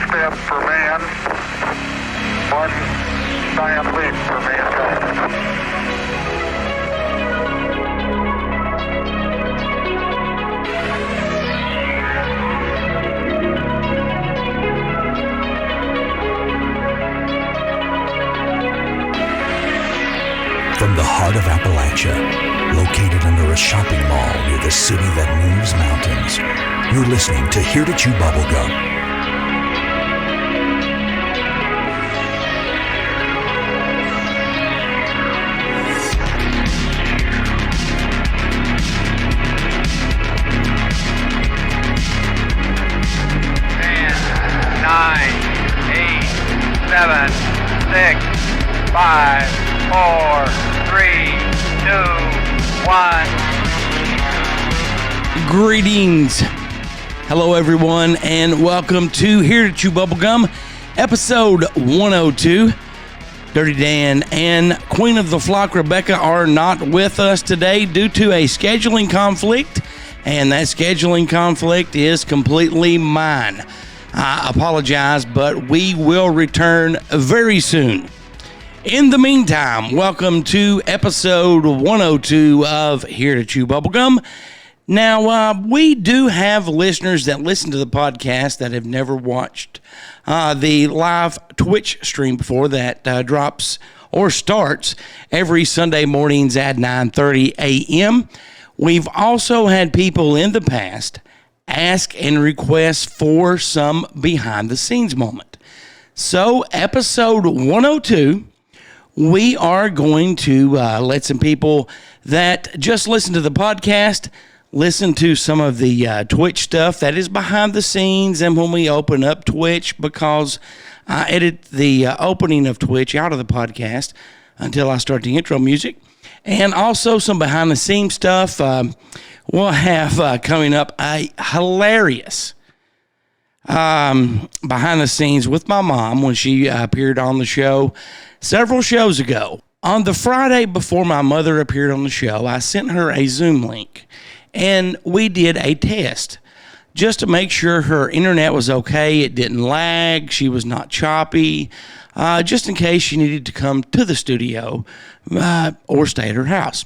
step for man, one giant leap for mankind. From the heart of Appalachia, located under a shopping mall near the city that moves mountains, you're listening to Here To Chew Bubblegum. Nine, 8, 7, 6, 5, 4, 3, 2, 1. Greetings. Hello, everyone, and welcome to Here To Chew Bubblegum, episode 102. Dirtydan and Queen of the Flock, Rebecca, are not with us today due to a scheduling conflict, and that scheduling conflict is completely mine. I apologize, but we will return very soon. In the meantime, welcome to episode 102 of Here To Chew Bubblegum. Now, we do have listeners that listen to the podcast that have never watched the live Twitch stream before that drops or starts every Sunday mornings at 9:30 a.m. We've also had people in the past ask and request for some behind-the-scenes moment. So, episode 102, we are going to let some people that just listen to the podcast listen to some of the Twitch stuff that is behind the scenes, and when we open up Twitch, because I edit the opening of Twitch out of the podcast until I start the intro music, and also some behind the scenes stuff. We'll have coming up a hilarious behind the scenes with my mom when she appeared on the show several shows ago. On the Friday before my mother appeared on the show, I sent her a Zoom link, and we did a test just to make sure her internet was okay. It didn't lag. She was not choppy, just in case she needed to come to the studio or stay at her house.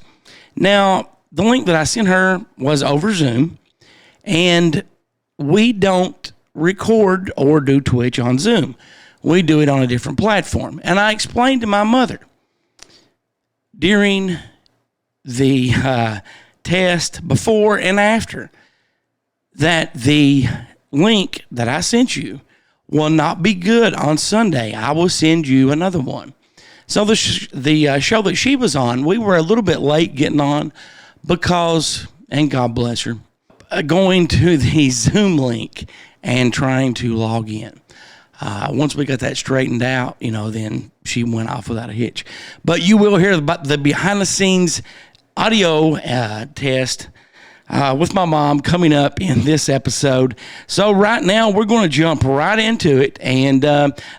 Now, the link that I sent her was over Zoom, and we don't record or do Twitch on Zoom. We do it on a different platform. And I explained to my mother during the test before and after that the link that I sent you will not be good on Sunday. I will send you another one. So the show that she was on, we were a little bit late getting on because, and God bless her, going to the Zoom link and trying to log in. Once we got that straightened out, then she went off without a hitch. But you will hear about the behind-the-scenes audio test with my mom coming up in this episode. So right now, we're going to jump right into it. And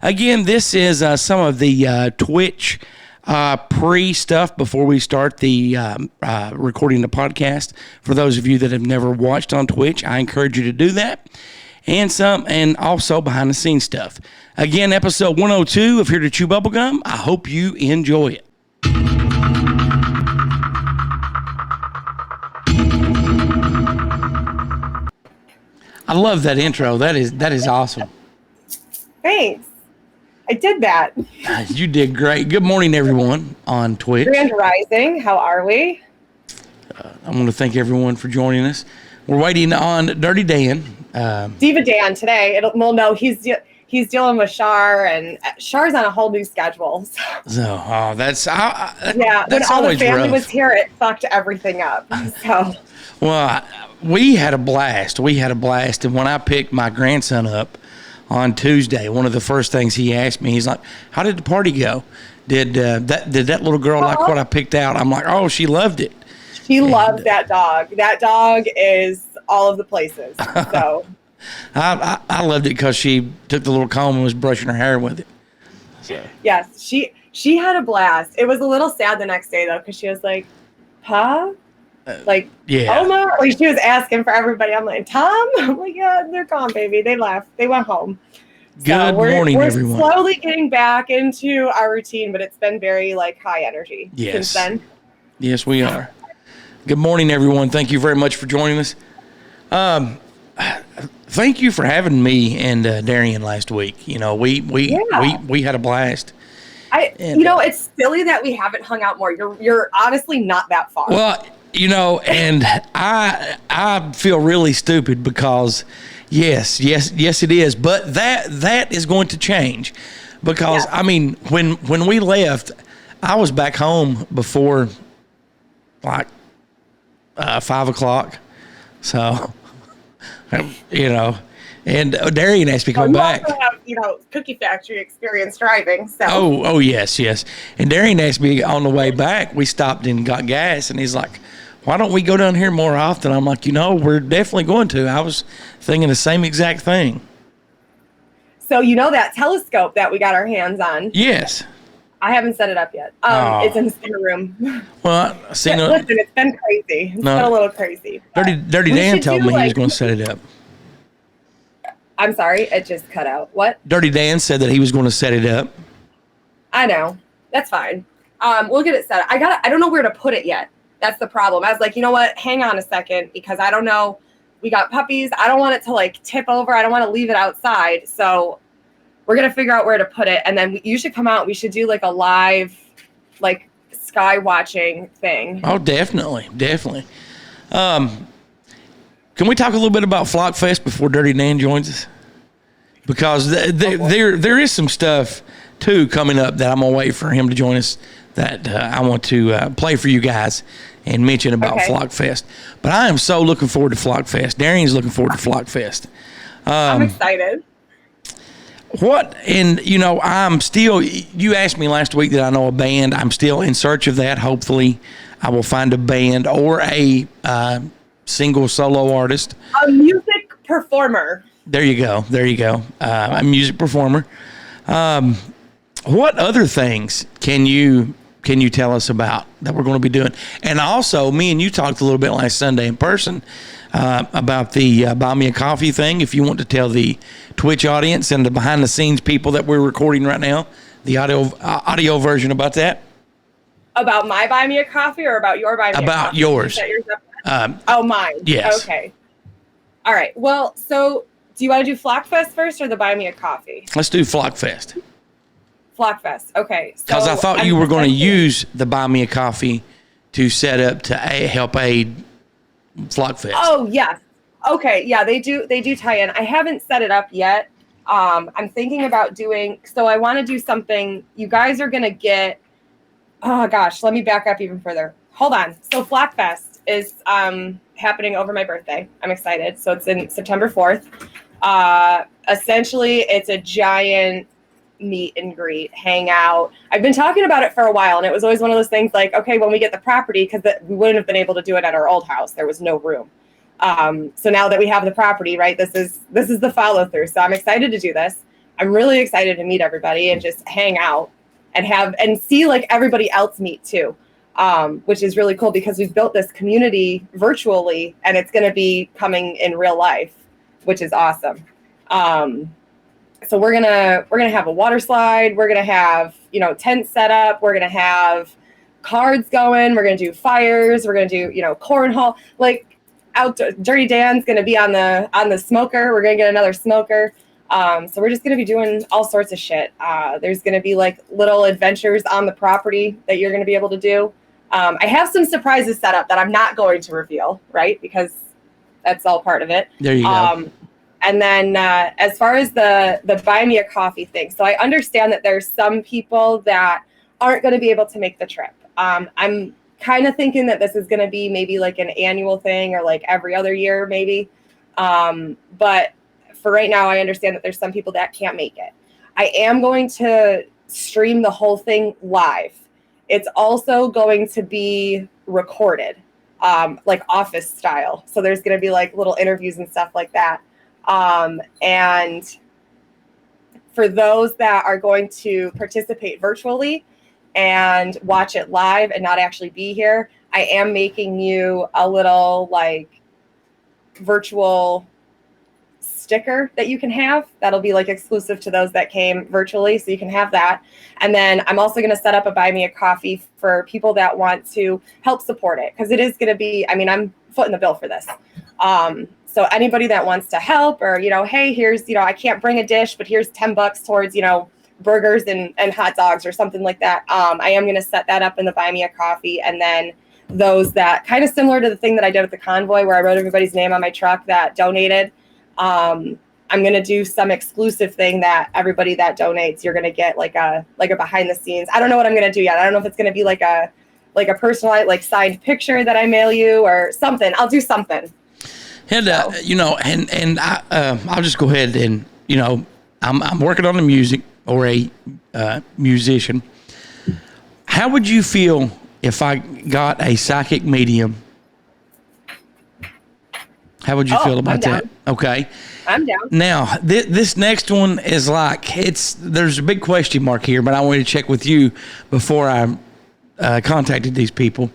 again, this is some of the Twitch pre-stuff before we start the recording the podcast. For those of you that have never watched on Twitch, I encourage you to do that. And also behind the scenes stuff. Again, episode 102 of Here To Chew Bubblegum. I hope you enjoy it. I love that intro. That is awesome. Thanks. I did that. You did great. Good morning, everyone on Twitch. Grand Rising. How are we? I want to thank everyone for joining us. We're waiting on Dirtydan. Diva Dan today. He's dealing with Shar, and Shar's on a whole new schedule. So that's yeah. That's when all the family rough. was here, it fucked everything up. So. Well, we had a blast. And when I picked my grandson up on Tuesday, one of the first things he asked me, he's like, "How did the party go? Did that little girl like what I picked out?" I'm like, "Oh, she loved it." She loves that dog. That dog is all of the places. So I loved it because she took the little comb and was brushing her hair with it. So. Yes, she had a blast. It was a little sad the next day though, because she was like, "Huh?" Yeah. Oma, like she was asking for everybody. I'm like, Tom? I'm like, yeah, they're gone, baby. They left. They went home. Good morning, everyone. We're slowly getting back into our routine, but it's been very like high energy since then. Yes, we are. Good morning, everyone. Thank you very much for joining us. Thank you for having me and Darian last week. You know, we had a blast. It's silly that we haven't hung out more. You're honestly not that far. Well, you know, and I feel really stupid because yes, it is. But that is going to change because I mean, when we left, I was back home before like 5 o'clock. So, you know, and Darian asked me to come back. You also have, cookie factory experience driving. So. Oh, yes. And Darian asked me on the way back, we stopped and got gas, and he's like, why don't we go down here more often? I'm like, we're definitely going to. I was thinking the same exact thing. So that telescope that we got our hands on? Yes. I haven't set it up yet. It's in the spare room. Well, listen, it's been crazy. It's been a little crazy. Dirtydan told me he was going to set it up. I'm sorry, it just cut out. What? Dirtydan said that he was going to set it up. I know. That's fine. We'll get it set up. I don't know where to put it yet. That's the problem. I was like, you know what? Hang on a second because I don't know. We got puppies. I don't want it to like tip over. I don't want to leave it outside. So we're going to figure out where to put it. And then you should come out. We should do like a live, like sky watching thing. Oh, definitely. Can we talk a little bit about Flockfest before Dirtydan joins us? Because there is some stuff, too, coming up that I'm going to wait for him to join us that I want to play for you guys and mention about Flockfest. But I am so looking forward to Flockfest. Darian's looking forward to Flockfest. I'm excited. I'm still, you asked me last week that I know a band. I'm still in search of that. Hopefully I will find a band or a single solo artist. A music performer. There you go. A music performer. What other things can you tell us about that we're going to be doing? And also, me and you talked a little bit last Sunday in person about the Buy Me a Coffee thing. If you want to tell the Twitch audience and the behind-the-scenes people that we're recording right now, the audio version about that. About my Buy Me a Coffee or about your Buy Me a Coffee? About yours. Mine. Yes. Okay. All right. Well, so do you want to do Flockfest first or the Buy Me a Coffee? Let's do Flockfest. Flockfest. Okay. Because I thought you were going to use the Buy Me a Coffee to set up to help aid Flockfest. Oh, yes. Okay. Yeah, they do tie in. I haven't set it up yet. I'm thinking about so I want to do something. You guys are going to get, oh gosh, let me back up even further. Hold on. So Flockfest is happening over my birthday. I'm excited. So it's in September 4th. Essentially, it's a giant meet and greet, hangout. I've been talking about it for a while, and it was always one of those things like, okay, when we get the property, because we wouldn't have been able to do it at our old house. There was no room. So now that we have the property, right, this is the follow through. So I'm excited to do this. I'm really excited to meet everybody and just hang out and see like everybody else meet too. Which is really cool because we've built this community virtually and it's going to be coming in real life, which is awesome. So we're gonna have a water slide. We're gonna have tent set up. We're gonna have cards going. We're gonna do fires. We're gonna do cornhole. Like outdoor. Dirtydan's gonna be on the smoker. We're gonna get another smoker. So we're just gonna be doing all sorts of shit. There's gonna be like little adventures on the property that you're gonna be able to do. I have some surprises set up that I'm not going to reveal, right? Because that's all part of it. There you go. And then as far as the Buy Me a Coffee thing, so I understand that there's some people that aren't going to be able to make the trip. I'm kind of thinking that this is going to be maybe like an annual thing or like every other year maybe. But for right now, I understand that there's some people that can't make it. I am going to stream the whole thing live. It's also going to be recorded, like office style. So there's going to be like little interviews and stuff like that. And for those that are going to participate virtually and watch it live and not actually be here, I am making you a little like virtual sticker that you can have. That'll be like exclusive to those that came virtually, so you can have that. And then I'm also going to set up a buy me a coffee for people that want to help support it, because it is going to be, I mean, I'm footing the bill for this. So anybody that wants to help, or, you know, hey, here's, you know, I can't bring a dish, but here's $10 towards, you know, burgers and hot dogs or something like that. I am going to set that up in the buy me a coffee. And then those that, kind of similar to the thing that I did with the convoy, where I wrote everybody's name on my truck that donated, I'm going to do some exclusive thing that everybody that donates, you're going to get like a behind the scenes. I don't know what I'm going to do yet. I don't know if it's going to be like a personalized, like signed picture that I mail you or something. I'll do something. And, you know, and I'll just go ahead and, you know, I'm working on the music, or a musician. How would you feel if I got a psychic medium? How would you feel about that? Okay. I'm down. Now, this next one is like, there's a big question mark here, but I wanted to check with you before I contacted these people.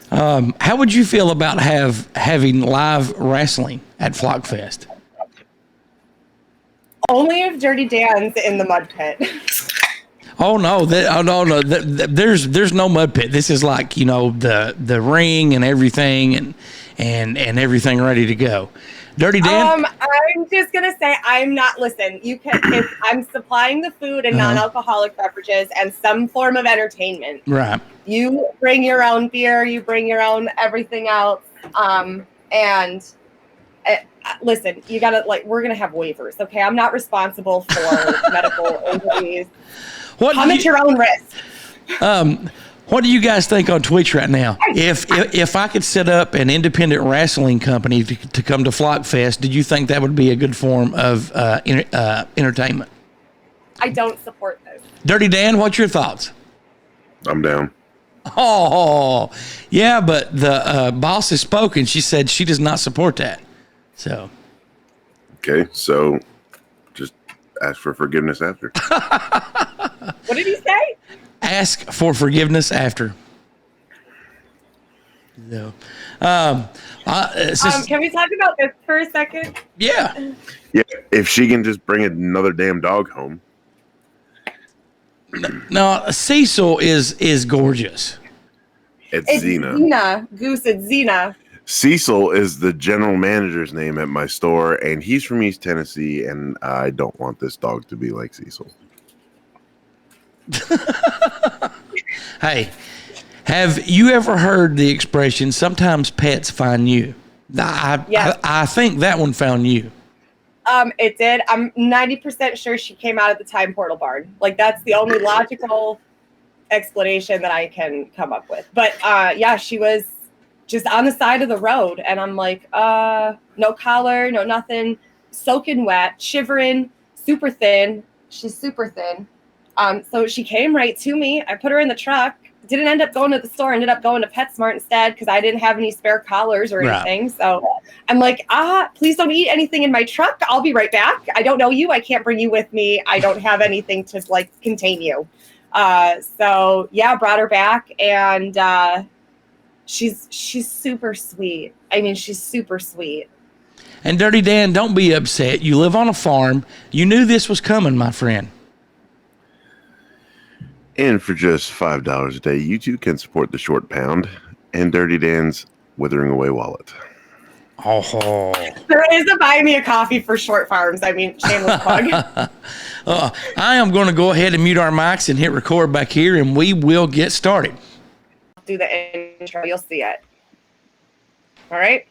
How would you feel about having live wrestling at Flockfest? Only if Dirtydan's in the mud pit. Oh no! No! There's no mud pit. This is like, you know, the ring and everything, and everything ready to go. Dirtydan. I'm just gonna say I'm not. Listen, you can. If I'm supplying the food and non-alcoholic beverages and some form of entertainment. Right. You bring your own beer. You bring your own everything else. Listen, you gotta, like, we're gonna have waivers, okay? I'm not responsible for medical injuries. Come at your own risk. What do you guys think on Twitch right now? If I could set up an independent wrestling company to come to Flockfest, do you think that would be a good form of entertainment? I don't support this. Dirtydan, what's your thoughts? I'm down. Oh, yeah, but the boss has spoken. She said she does not support that. So. Okay, so just ask for forgiveness after. What did he say? Ask for forgiveness after. No. Can we talk about this for a second? Yeah. Yeah, if she can just bring another damn dog home. No, Cecil is gorgeous. It's Xena. Xena. Goose, it's Xena. Cecil is the general manager's name at my store, and he's from East Tennessee, and I don't want this dog to be like Cecil. Hey, have you ever heard the expression, sometimes pets find you? I think that one found you. It did. I'm 90% sure she came out of the time portal barn. Like, that's the only logical explanation that I can come up with. But yeah, she was just on the side of the road, and I'm like, no collar, no nothing, soaking wet, shivering, super thin. She's super thin. So she came right to me. I put her in the truck. Didn't end up going to the store. Ended up going to PetSmart instead because I didn't have any spare collars or anything. So I'm like, please don't eat anything in my truck. I'll be right back. I don't know you. I can't bring you with me. I don't have anything to, like, contain you. So yeah, brought her back, and she's super sweet. I mean, she's super sweet. And Dirtydan, don't be upset. You live on a farm. You knew this was coming, my friend. And for just $5 a day, you too can support the Short Pound and Dirtydan's Withering Away wallet. Oh, there is a buy me a coffee for Short Farms. I mean, shameless plug. I am going to go ahead and mute our mics and hit record back here, and we will get started. Do the intro. You'll see it. All right.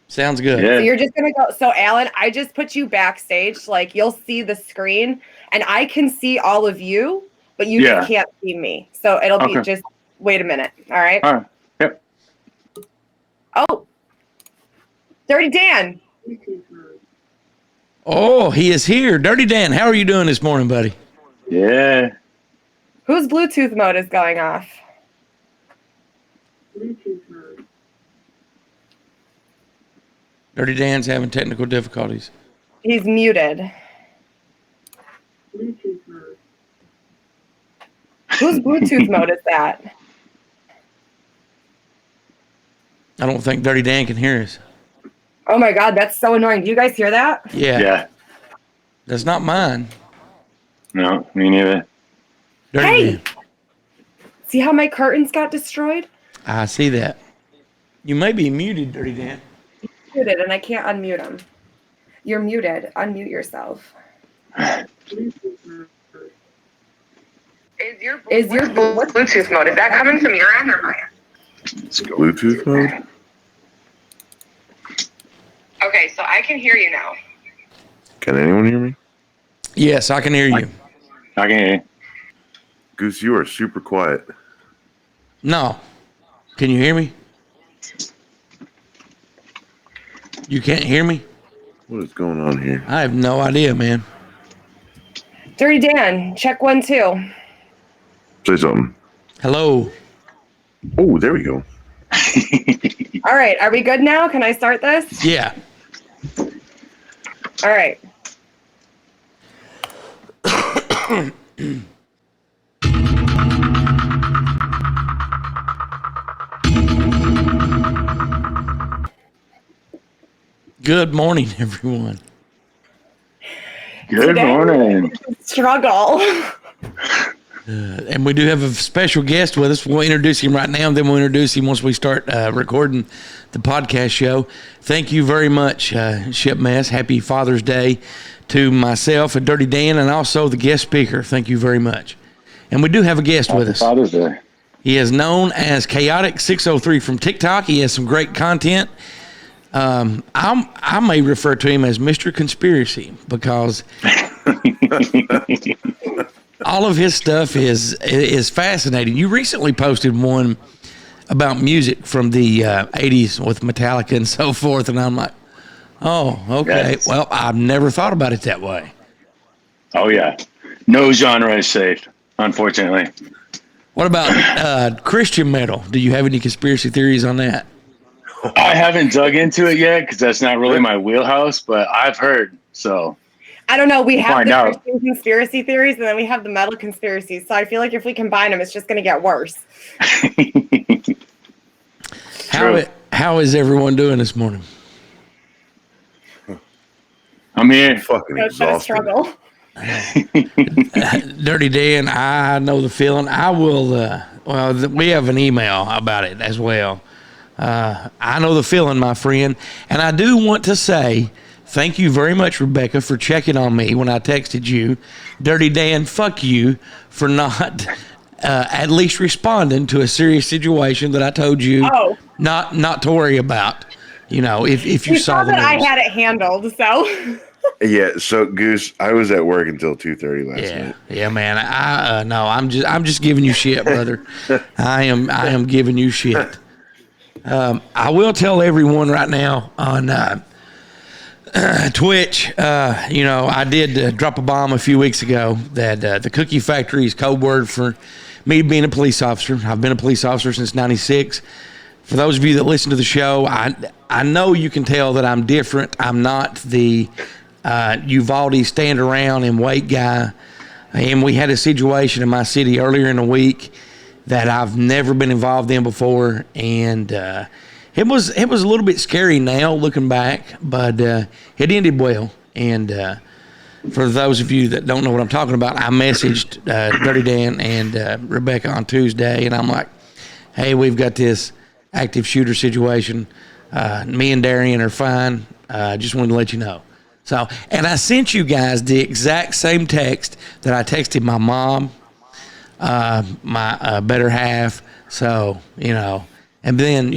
Sounds good. Yeah. So you're just going to go. So, Alan, I just put you backstage. Like, you'll see the screen, and I can see all of you, but you just can't see me. So it'll be just wait a minute. All right. All right. Yep. Oh, Dirtydan. Oh, he is here. Dirtydan, how are you doing this morning, buddy? Yeah. Whose Bluetooth mode is going off? Bluetooth mode. Dirtydan's having technical difficulties. He's muted. Bluetooth mode. Whose Bluetooth mode is that? I don't think Dirtydan can hear us. Oh my God, that's so annoying. Do you guys hear that? Yeah. Yeah. That's not mine. No, me neither. Dirty Hey! Dan. See how my curtains got destroyed? I see that. You may be muted, Dirty Dan. Muted, and I can't unmute them. You're muted. Unmute yourself. Is your Bluetooth mode? Is that coming from your end or mine? Bluetooth mode? Okay, so I can hear you now. Can anyone hear me? Yes, I can hear you. I can hear you. Goose, you are super quiet. No. Can you hear me? You can't hear me? What is going on here? I have no idea, man. Dirty Dan, check 1, 2. Say something. Hello. Oh, there we go. All right, are we good now? Can I start this? Yeah. All right. Good morning, everyone. Good Today- morning. Struggle. And we do have a special guest with us. We'll introduce him right now, and then we'll introduce him once we start recording the podcast show. Thank you very much, Ship Mess. Happy Father's Day to myself and Dirty Dan, and also the guest speaker. Thank you very much. And we do have a guest with us. Father's Day. He is known as Chaotic603 from TikTok. He has some great content. I may refer to him as Mr. Conspiracy because all of his stuff is fascinating. You recently posted one about music from the 80s with Metallica and so forth, and I'm like, oh, okay. Yes. Well, I've never thought about it that way. Oh, yeah. No genre is safe, unfortunately. What about Christian metal? Do you have any conspiracy theories on that? I haven't dug into it yet because that's not really my wheelhouse, but I've heard, so. I don't know. We have find the out. Christian conspiracy theories, and then we have the metal conspiracies. So I feel like if we combine them, it's just going to get worse. How is everyone doing this morning? I'm here. Fucking So it's been a exhausted. struggle. Dirty Dan, I know the feeling. I will, we have an email about it as well. I know the feeling, my friend. And I do want to say thank you very much, Rebecca, for checking on me when I texted you. Dirty Dan, fuck you for not at least responding to a serious situation that I told you not to worry about. You know, if you You saw saw the that I news. had it handled, so. Yeah, so Goose, I was at work until 2:30 last night. Yeah, man. No, I'm just giving you shit, brother. I am giving you shit. I will tell everyone right now on Twitch. I did drop a bomb a few weeks ago that the Cookie Factory is code word for me being a police officer. I've been a police officer since '96. For those of you that listen to the show, I know you can tell that I'm different. I'm not the Uvalde stand around and wait guy. And we had a situation in my city earlier in the week that I've never been involved in before, and it was a little bit scary now looking back, but it ended well. And for those of you that don't know what I'm talking about, I messaged Dirty Dan and Rebecca on Tuesday, and I'm like, hey, we've got this active shooter situation. Me and Darian are fine. Just wanted to let you know. So, and I sent you guys the exact same text that I texted my mom, my better half. So, and then,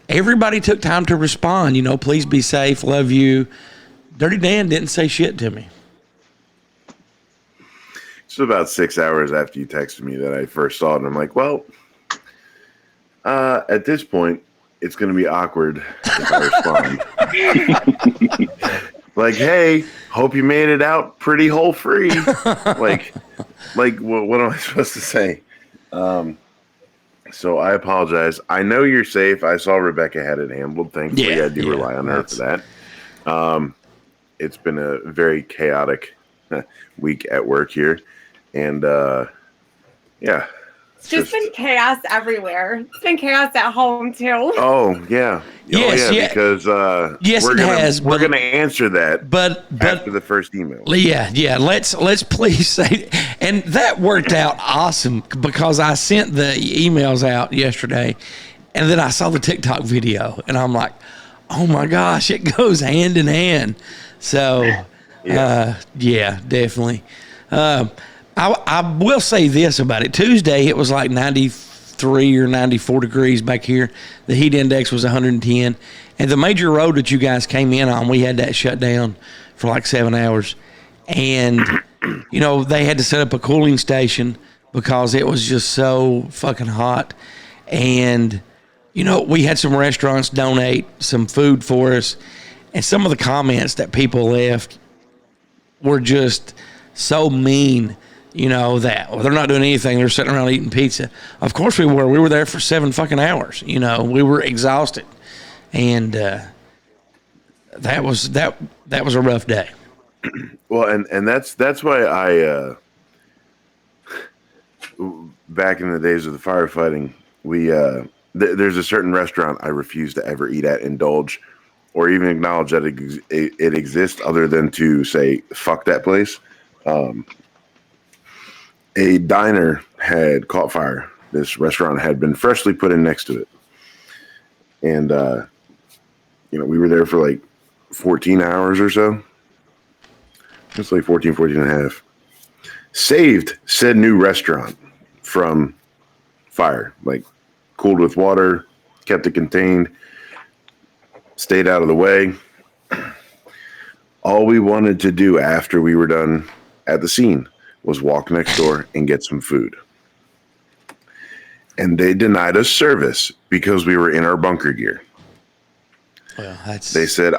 everybody took time to respond, please be safe, love you. Dirty Dan didn't say shit to me. It's about 6 hours after you texted me that I first saw it, and I'm like, well, at this point, it's going to be awkward if I respond. Like, hey, hope you made it out pretty hole free. like, what am I supposed to say? So I apologize. I know you're safe. I saw Rebecca had it handled. Thankfully, I do rely on her for that. It's been a very chaotic week at work here. And, It's just been chaos everywhere. It's been chaos at home too. Oh yeah. Because we're gonna answer that. But after the first email. Yeah. Let's please say, and that worked out awesome because I sent the emails out yesterday, and then I saw the TikTok video, and I'm like, oh my gosh, it goes hand in hand. So, yeah, definitely. I will say this about it. Tuesday, it was like 93 or 94 degrees back here. The heat index was 110. And the major road that you guys came in on, we had that shut down for like 7 hours. And, you know, they had to set up a cooling station because it was just so fucking hot. And, you know, we had some restaurants donate some food for us. And some of the comments that people left were just so mean. You know, that they're not doing anything. They're sitting around eating pizza. Of course we were. We were there for 7 fucking hours. You know, we were exhausted. And that was a rough day. Well, and that's why I back in the days of the firefighting, we there's a certain restaurant I refuse to ever eat at, indulge, or even acknowledge that it exists other than to say, fuck that place. A diner had caught fire. This restaurant had been freshly put in next to it. And, you know, we were there for like 14 hours or so. It's like 14 and a half. Saved said new restaurant from fire. Like, cooled with water, kept it contained, stayed out of the way. All we wanted to do after we were done at the scene was walk next door and get some food. And they denied us service because we were in our bunker gear. Well, They said,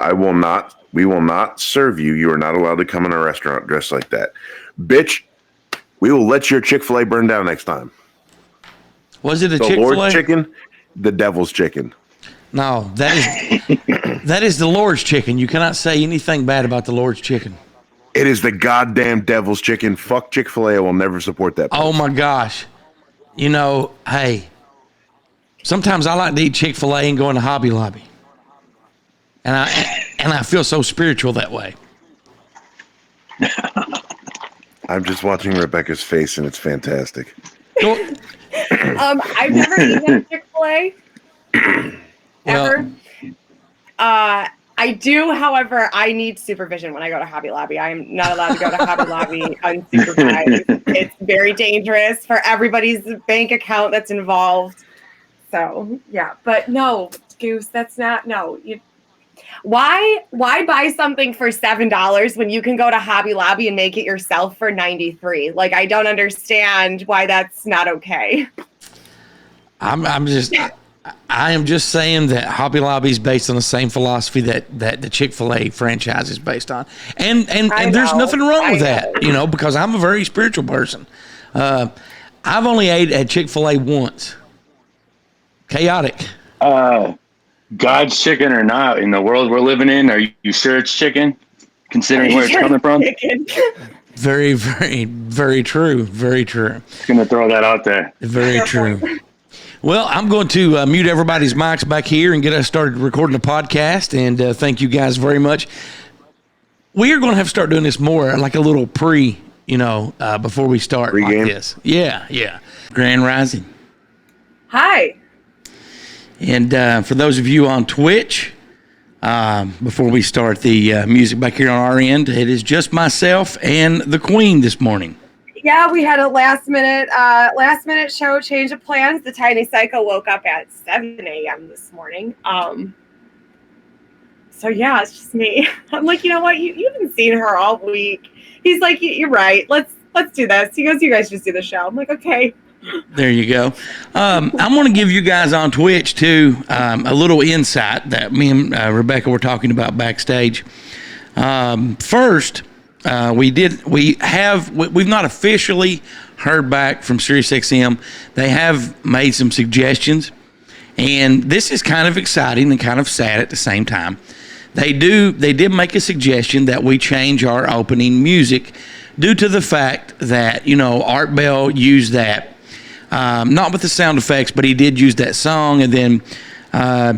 we will not serve you. You are not allowed to come in a restaurant dressed like that. Bitch, we will let your Chick-fil-A burn down next time. Was it a the Chick-fil-A? Lord's chicken, the devil's chicken. No, that is the Lord's chicken. You cannot say anything bad about the Lord's chicken. It is the goddamn devil's chicken. Fuck Chick-fil-A. I will never support that place. Oh my gosh. You know, hey, sometimes I like to eat Chick-fil-A and go into Hobby Lobby. And I feel so spiritual that way. I'm just watching Rebecca's face and it's fantastic. I've never eaten at Chick-fil-A. Ever. I do, however, I need supervision when I go to Hobby Lobby. I am not allowed to go to Hobby Lobby unsupervised. It's very dangerous for everybody's bank account that's involved. So, yeah. But no, Goose, that's not, no. Why buy something for $7 when you can go to Hobby Lobby and make it yourself for $93? Like, I don't understand why that's not okay. I am just saying that Hobby Lobby is based on the same philosophy that the Chick-fil-A franchise is based on. And there's nothing wrong with that, you know, because I'm a very spiritual person. I've only ate at Chick-fil-A once. Chaotic. God's chicken or not, in the world we're living in, are you sure it's chicken, considering where it's coming from? Very, very, very true. Very true. Just going to throw that out there. Very true. Well, I'm going to mute everybody's mics back here and get us started recording the podcast. And thank you guys very much. We are going to have to start doing this more like a little before we start Pre-game. Like this. Yeah. Grand Rising. Hi. And for those of you on Twitch, before we start the music back here on our end, it is just myself and the Queen this morning. Yeah, we had a last minute show change of plans. The Tiny Psycho woke up at 7 a.m. this morning. So yeah, it's just me. I'm like, you know what? You haven't seen her all week. He's like, you're right. Let's do this. He goes, you guys just do the show. I'm like, okay. There you go. I'm going to give you guys on Twitch too a little insight that me and Rebecca were talking about backstage. First. We've not officially heard back from SiriusXM. They have made some suggestions, and this is kind of exciting and kind of sad at the same time. They did make a suggestion that we change our opening music due to the fact that, Art Bell used that not with the sound effects, but he did use that song. And then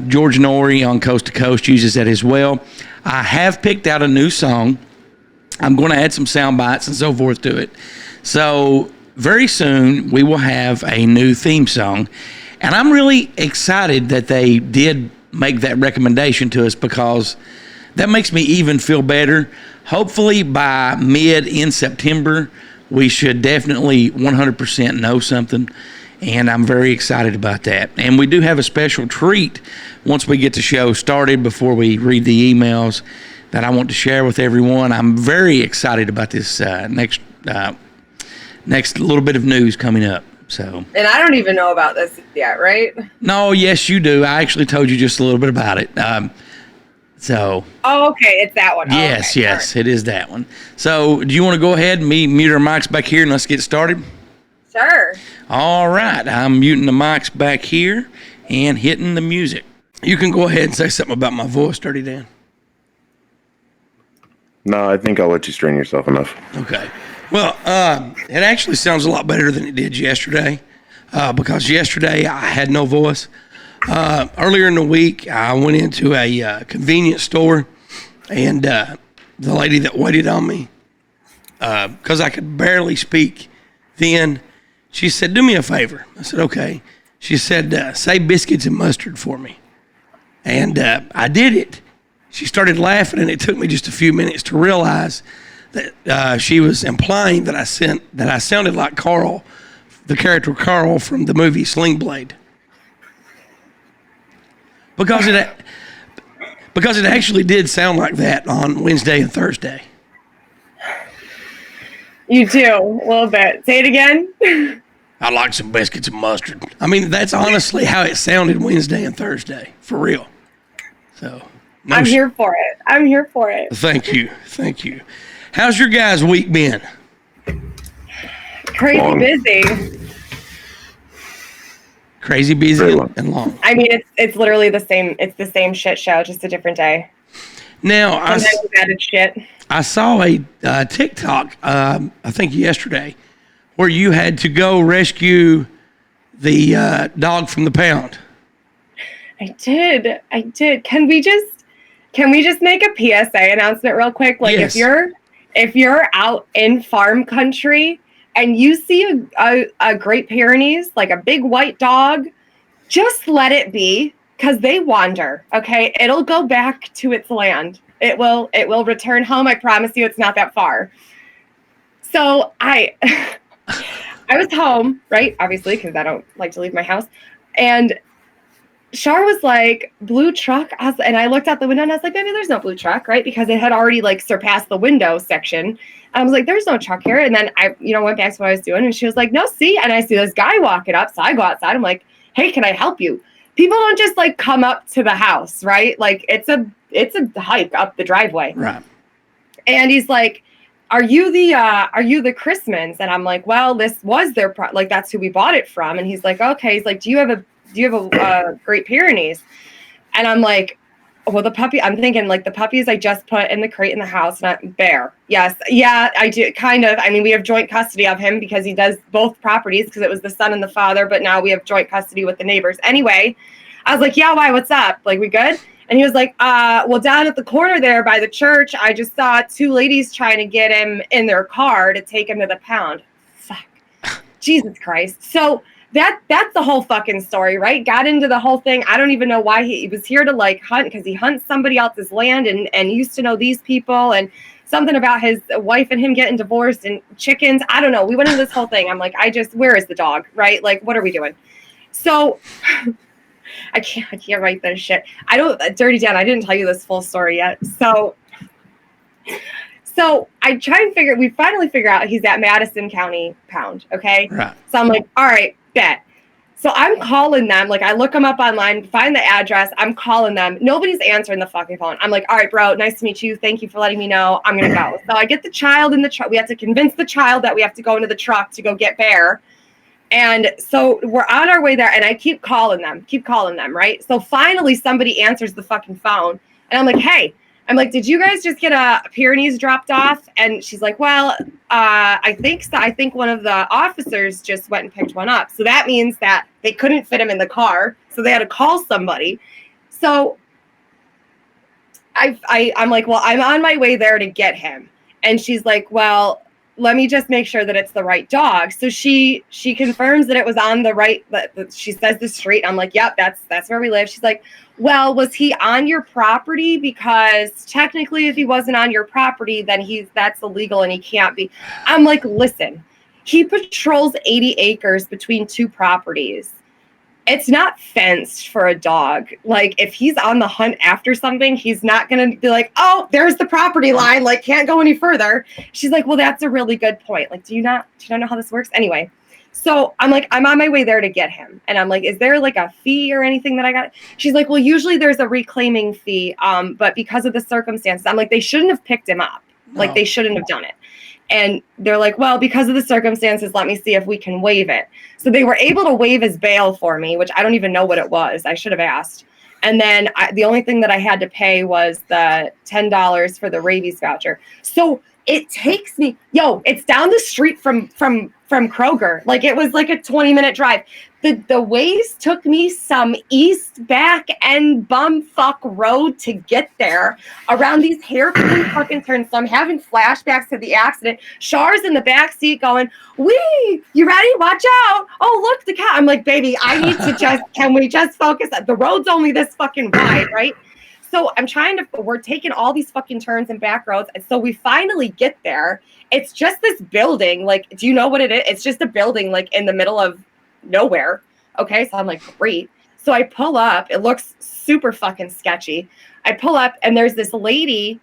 George Norrie on Coast to Coast uses that as well. I have picked out a new song. I'm going to add some sound bites and so forth to it. So very soon we will have a new theme song. And I'm really excited that they did make that recommendation to us, because that makes me even feel better. Hopefully by in September, we should definitely 100% know something. And I'm very excited about that. And we do have a special treat once we get the show started, before we read the emails, that I want to share with everyone. I'm very excited about this next little bit of news coming up. So. And I don't even know about this yet, right? No, yes, you do. I actually told you just a little bit about it. Oh, okay, it's that one. Yes, okay. yes, right. It is that one. So, do you want to go ahead and mute our mics back here and let's get started? Sure. All right, I'm muting the mics back here and hitting the music. You can go ahead and say something about my voice, Dirtydan. No, I think I'll let you strain yourself enough. Okay. Well, it actually sounds a lot better than it did yesterday, because yesterday I had no voice. Earlier in the week, I went into a convenience store, and the lady that waited on me, because I could barely speak then, she said, "Do me a favor." I said, "Okay." She said, "Say biscuits and mustard for me." And I did it. She started laughing, and it took me just a few minutes to realize that she was implying that I sounded like Karl, the character Karl from the movie Sling Blade, because it actually did sound like that on Wednesday and Thursday. You do a little bit. Say it again. I'd like some biscuits and mustard. I mean, that's honestly how it sounded Wednesday and Thursday, for real. So. I'm here for it. I'm here for it. Thank you. Thank you. How's your guys' week been? Crazy busy. Crazy busy and long. I mean, it's literally the same. It's the same shit show, just a different day. Now, sometimes we've added shit. I saw a TikTok, I think yesterday, where you had to go rescue the dog from the pound. I did. Can we just make a PSA announcement real quick? Like, yes. if you're out in farm country and you see a Great Pyrenees, like a big white dog, just let it be, because they wander. Okay, it'll go back to its land. It will return home. I promise you, it's not that far. So I was home, right? Obviously, because I don't like to leave my house, and Shar was like, "Blue truck," and I looked out the window and I was like, "Maybe there's no blue truck," right? Because it had already like surpassed the window section. And I was like, "There's no truck here." And then I, went back to what I was doing, and she was like, "No, see," and I see this guy walking up, so I go outside. I'm like, "Hey, can I help you?" People don't just like come up to the house, right? Like it's a hike up the driveway, right? And he's like, "Are you the Chrismans?" And I'm like, "Well, this was their like that's who we bought it from." And he's like, "Okay." He's like, Do you have a Great Pyrenees?" And I'm like, "Well, the puppy," I'm thinking like the puppies I just put in the crate in the house, not bear. Yes. Yeah, I do. Kind of. I mean, we have joint custody of him because he does both properties, because it was the son and the father, but now we have joint custody with the neighbors. Anyway, I was like, "Yeah, why? What's up? Like, we good?" And he was like, "Well, down at the corner there by the church, I just saw two ladies trying to get him in their car to take him to the pound." Fuck. Jesus Christ. So that's the whole fucking story, right? Got into the whole thing. I don't even know why he was here to like hunt, because he hunts somebody else's land and used to know these people, and something about his wife and him getting divorced and chickens. I don't know. We went into this whole thing. I'm like, where is the dog? Right? Like, what are we doing? So I can't write this shit. Dirtydan, I didn't tell you this full story yet. So I we finally figure out he's at Madison County Pound. Okay. Right. So I'm like, all right, bet. So I'm calling them. Like, I look them up online, find the address. I'm calling them. Nobody's answering the fucking phone. I'm like, all right, bro, nice to meet you. Thank you for letting me know. I'm going to go. So I get the child in the truck. We have to convince the child that we have to go into the truck to go get Bear. And so we're on our way there, and I keep calling them, right? So finally somebody answers the fucking phone, and I'm like, "Hey," I'm like, did you guys just get a Pyrenees dropped off? And she's like, well, I think so. I think one of the officers just went and picked one up. So that means that they couldn't fit him in the car. So they had to call somebody. So I'm like, well, I'm on my way there to get him. And she's like, well, let me just make sure that it's the right dog. So she confirms that it was on the right, she says the street. I'm like, yep, that's where we live. She's like, well, was he on your property? Because technically if he wasn't on your property, then that's illegal and he can't be. I'm like, listen, he patrols 80 acres between 2 properties. It's not fenced for a dog. Like, if he's on the hunt after something, he's not going to be like, oh, there's the property line. Like, can't go any further. She's like, well, that's a really good point. Like, do you not know how this works? Anyway, so I'm like, I'm on my way there to get him. And I'm like, is there like a fee or anything that I got? She's like, well, usually there's a reclaiming fee. But because of the circumstances, I'm like, they shouldn't have picked him up. No. Like, they shouldn't have done it. And they're like, well, because of the circumstances, let me see if we can waive it. So they were able to waive his bail for me, which I don't even know what it was. I should have asked. And then the only thing that I had to pay was the $10 for the rabies voucher. So it takes me, it's down the street from Kroger. Like, it was like a 20-minute drive. The ways took me some east back end bumfuck road to get there around these hairpin fucking turns. So I'm having flashbacks to the accident. Char's in the back seat going, wee, you ready? Watch out. Oh, look, the cat. I'm like, baby, I need to can we just focus? The road's only this fucking wide, right? So we're taking all these fucking turns and back roads. And so we finally get there. It's just this building. Like, do you know what it is? It's just a building, like, in the middle of nowhere. Okay. So I'm like, great. So I pull up. It looks super fucking sketchy. I pull up and there's this lady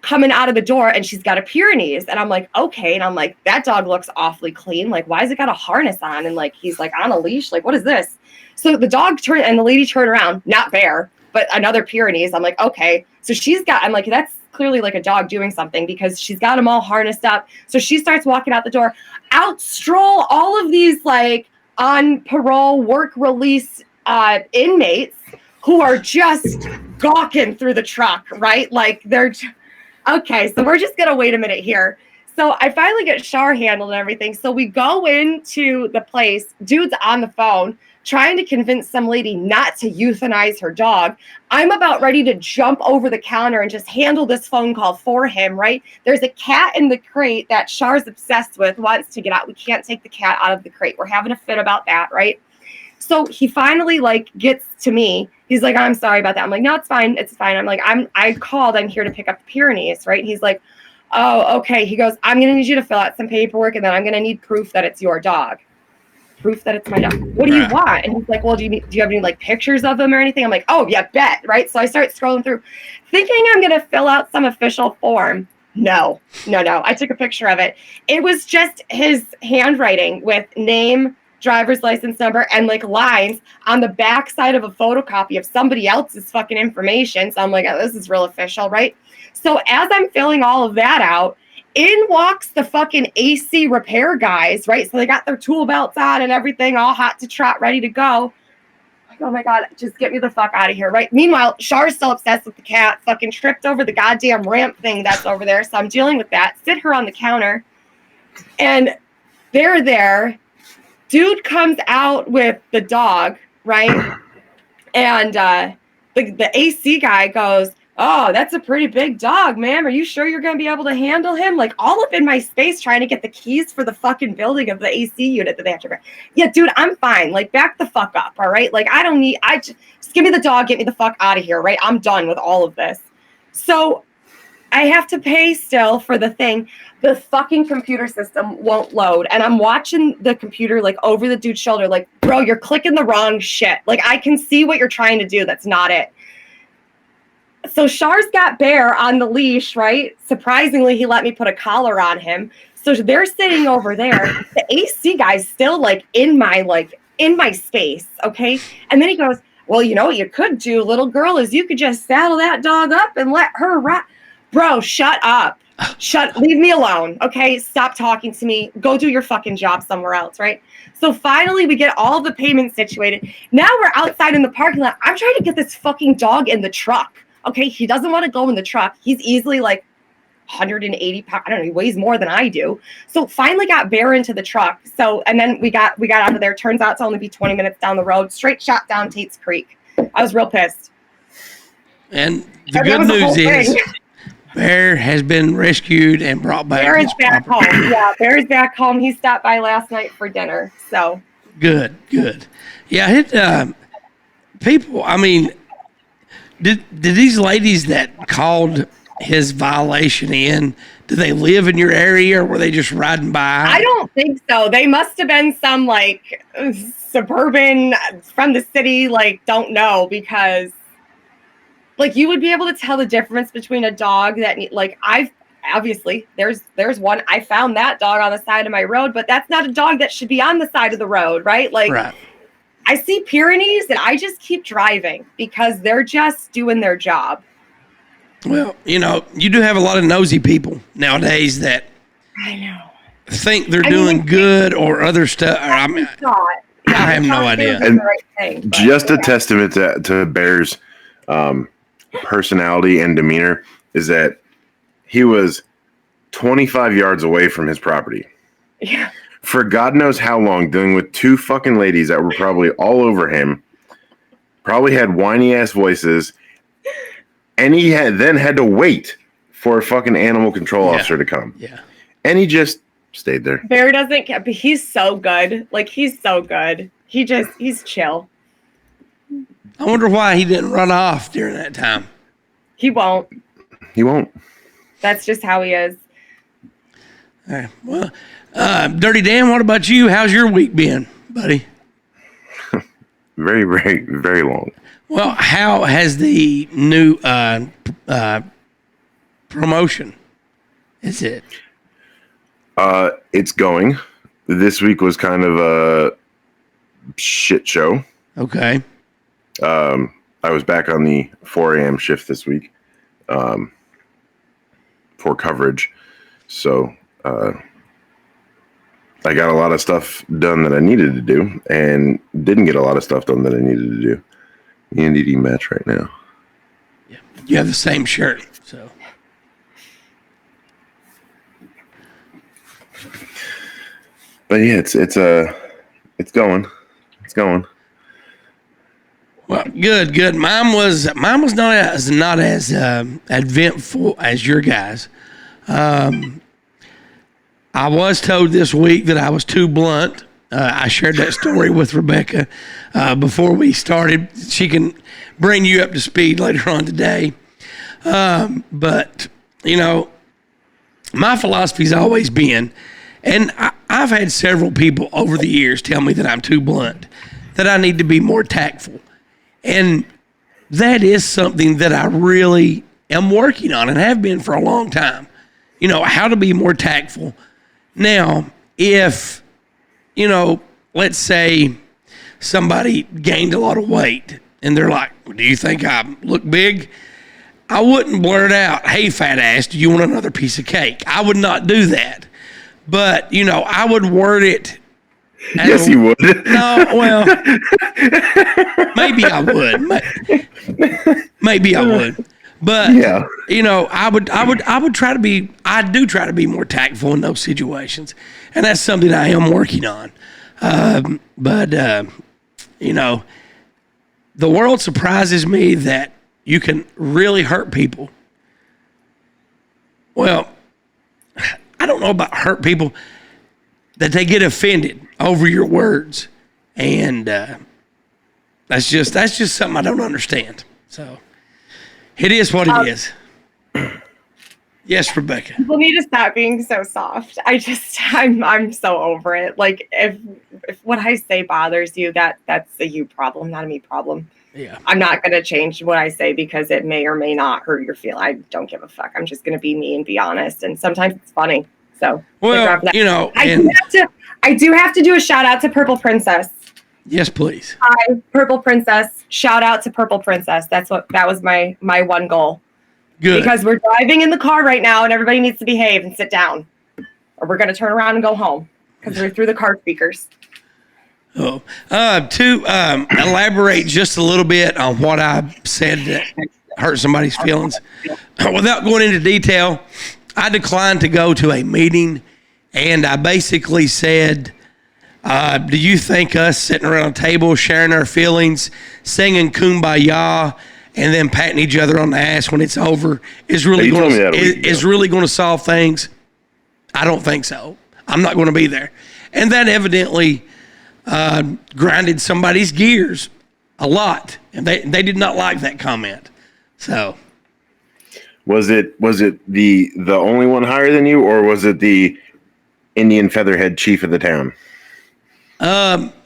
coming out of the door and she's got a Pyrenees. And I'm like, okay. And I'm like, that dog looks awfully clean. Like, why has it got a harness on? And like, he's like on a leash. Like, what is this? So the dog turned and the lady turned around, not bear, but another Pyrenees. I'm like, okay. So I'm like, that's clearly like a dog doing something because she's got them all harnessed up. So she starts walking out the door. Out stroll all of these like on parole work release inmates who are just gawking through the truck, right? Like okay. So we're just going to wait a minute here. So I finally get Char handled and everything. So we go into the place. Dude's on the phone trying to convince some lady not to euthanize her dog. I'm about ready to jump over the counter and just handle this phone call for him, right? There's a cat in the crate that Char's obsessed with, wants to get out. We can't take the cat out of the crate. We're having a fit about that, right? So he finally like gets to me. He's like, I'm sorry about that. I'm like, no, it's fine. It's fine. I'm like, I called. I'm here to pick up the Pyrenees, right? He's like, oh, okay. He goes, I'm going to need you to fill out some paperwork and then I'm going to need proof that it's your dog. Proof that it's my dog. What do you want? And he's like, well, do you have any like pictures of him or anything? I'm like, oh yeah, bet. Right. So I start scrolling through thinking I'm going to fill out some official form. No. I took a picture of it. It was just his handwriting with name, driver's license number, and like lines on the back side of a photocopy of somebody else's fucking information. So I'm like, oh, this is real official. Right. So as I'm filling all of that out, in walks the fucking AC repair guys, right? So they got their tool belts on and everything, all hot to trot, ready to go. Like, oh my God, just get me the fuck out of here, right? Meanwhile, Char's still obsessed with the cat, fucking tripped over the goddamn ramp thing that's over there. So I'm dealing with that. Sit her on the counter. And they're there. Dude comes out with the dog, right? And the AC guy goes, oh, that's a pretty big dog, ma'am. Are you sure you're going to be able to handle him? Like, all up in my space trying to get the keys for the fucking building of the AC unit that they have to rent. Yeah, dude, I'm fine. Like, back the fuck up, all right? Like, just give me the dog, get me the fuck out of here, right? I'm done with all of this. So I have to pay still for the thing. The fucking computer system won't load. And I'm watching the computer, like, over the dude's shoulder, like, bro, you're clicking the wrong shit. Like, I can see what you're trying to do. That's not it. So Char's got Bear on the leash, right? Surprisingly, he let me put a collar on him. So they're sitting over there. The AC guy's still like in my space, okay? And then he goes, well, you know what you could do, little girl, is you could just saddle that dog up and let her ride. Bro, shut up. Leave me alone, okay? Stop talking to me. Go do your fucking job somewhere else, right? So finally, we get all the payments situated. Now we're outside in the parking lot. I'm trying to get this fucking dog in the truck. okay, he doesn't want to go in the truck. He's easily like 180 pounds. I don't know, he weighs more than I do. So finally got Bear into the truck. So, and then we got out of there. Turns out to only be 20 minutes down the road, straight shot down Tate's Creek. I was real pissed. And the good news is Bear has been rescued and brought back. Bear is back home. Yeah, Bear is back home. He stopped by last night for dinner. So good. Yeah, people, I mean, did these ladies that called his violation in, do they live in your area or were they just riding by? I don't think so. They must have been some like suburban from the city, like don't know, because like you would be able to tell the difference between a dog that like obviously there's one, I found that dog on the side of my road, but that's not a dog that should be on the side of the road, right? Like right. I see Pyrenees and I just keep driving because they're just doing their job. Well, you know, you do have a lot of nosy people nowadays that I know think they're doing good or other stuff. I mean, I have no idea. And the right thing, but, just a testament to Bear's personality and demeanor is that he was 25 yards away from his property. Yeah. For God knows how long, dealing with two fucking ladies that were probably all over him, probably had whiny ass voices. And he then had to wait for a fucking animal control officer to come. Yeah. And he just stayed there. Bear doesn't care, but he's so good. Like, he's so good. He's chill. I wonder why he didn't run off during that time. He won't. He won't. That's just how he is. All right. Well, Dirty Dan, what about you? How's your week been, buddy? Very, very, very long. Well, how has the new promotion? Is it? It's going. This week was kind of a shit show. Okay. I was back on the 4 a.m. shift this week for coverage. So I got a lot of stuff done that I needed to do and didn't get a lot of stuff done that I needed to do. The NDD match right now. Yeah. You have the same shirt, so. But yeah, it's going. It's going. Well, good. Mine was not as eventful as your guys. I was told this week that I was too blunt. I shared that story with Rebecca before we started. She can bring you up to speed later on today. But, you know, my philosophy's always been, and I've had several people over the years tell me that I'm too blunt, that I need to be more tactful. And that is something that I really am working on and have been for a long time. You know, how to be more tactful. Now, if, you know, let's say somebody gained a lot of weight and they're like, do you think I look big? I wouldn't blurt out, hey, fat ass, do you want another piece of cake? I would not do that. But, you know, I would word it. Yes, you would. No, well, maybe I would. Maybe I would. But, yeah. You know, I would try to be, I do try to be more tactful in those situations. And that's something I am working on. But you know, the world surprises me that you can really hurt people. Well, I don't know about hurt people, that they get offended over your words. And that's just something I don't understand. So it is what it is. Yes, Rebecca. People need to stop being so soft. I'm so over it. Like if what I say bothers you, that's a you problem, not a me problem. Yeah. I'm not going to change what I say because it may or may not hurt your feelings. I don't give a fuck. I'm just going to be me and be honest. And sometimes it's funny. So, well, you know, I do have to do a shout out to Purple Princess. Yes, please. Hi, Purple Princess. Shout out to Purple Princess. That was my one goal. Good. Because we're driving in the car right now and everybody needs to behave and sit down. Or we're going to turn around and go home because we're through the car speakers. Oh, to elaborate just a little bit on what I said hurt somebody's feelings. Without going into detail, I declined to go to a meeting, and I basically said, do you think us sitting around a table, sharing our feelings, singing Kumbaya, and then patting each other on the ass when it's over is really going to solve things? I don't think so. I'm not going to be there. And that evidently grinded somebody's gears a lot, and they did not like that comment. So, was it the only one higher than you, or was it the Indian featherhead chief of the town?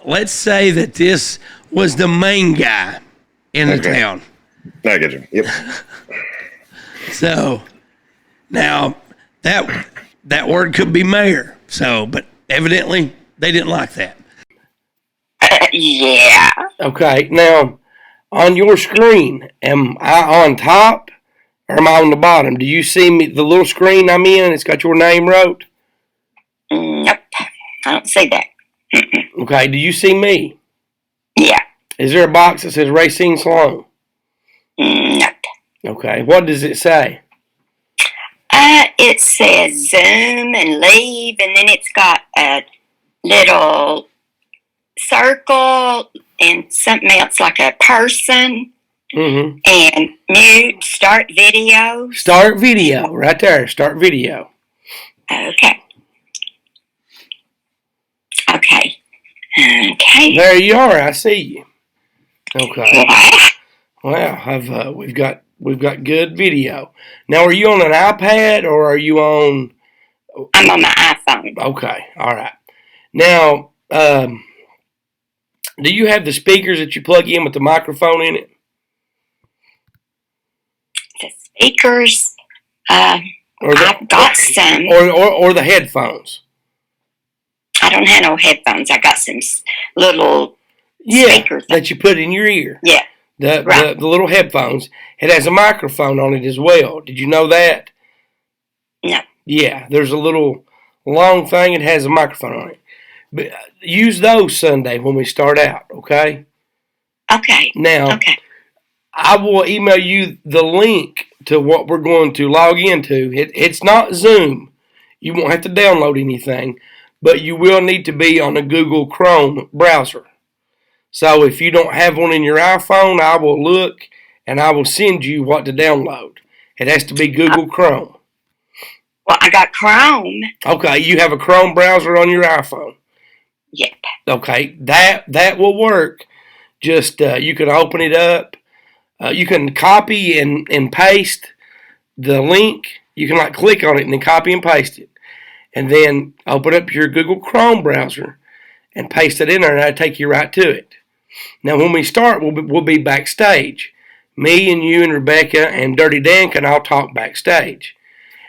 Let's say that this was the main guy in the town. I get you. Yep. So now that word could be mayor. So, but evidently they didn't like that. Yeah. Okay. Now on your screen, am I on top or am I on the bottom? Do you see me, the little screen I'm in? It's got your name wrote. Nope. I don't see that. Okay. Do you see me? Yeah. Is there a box that says Racine Sloan? Nope. Okay. What does it say? It says Zoom and leave, and then it's got a little circle and something else like a person. Mm-hmm. And mute, start video. Start video, right there. Start video. Okay. Okay. Okay. There you are. I see you. Okay. Wow. Wow. We've got good video. Now, are you on an iPad or are you on? I'm on my iPhone. Okay. All right. Now, do you have the speakers that you plug in with the microphone in it? The speakers. I've got some. Or the headphones. I don't have no headphones. I got some little speakers that you put in your ear. Yeah. The little headphones. It has a microphone on it as well. Did you know that? No. Yeah, there's a little long thing. It has a microphone on it. But use those Sunday when we start out, okay? Okay. Now, okay. I will email you the link to what we're going to log into. It's not Zoom. You won't have to download anything, but you will need to be on a Google Chrome browser. So if you don't have one in your iPhone, I will look and I will send you what to download. It has to be Google Chrome. Well, I got Chrome. Okay, you have a Chrome browser on your iPhone. Yep. Okay, that will work. Just you can open it up. You can copy and paste the link. You can click on it and then copy and paste it. And then open up your Google Chrome browser and paste it in there, and that'll take you right to it. Now, when we start, we'll be backstage. Me and you and Rebecca and Dirtydan can all talk backstage.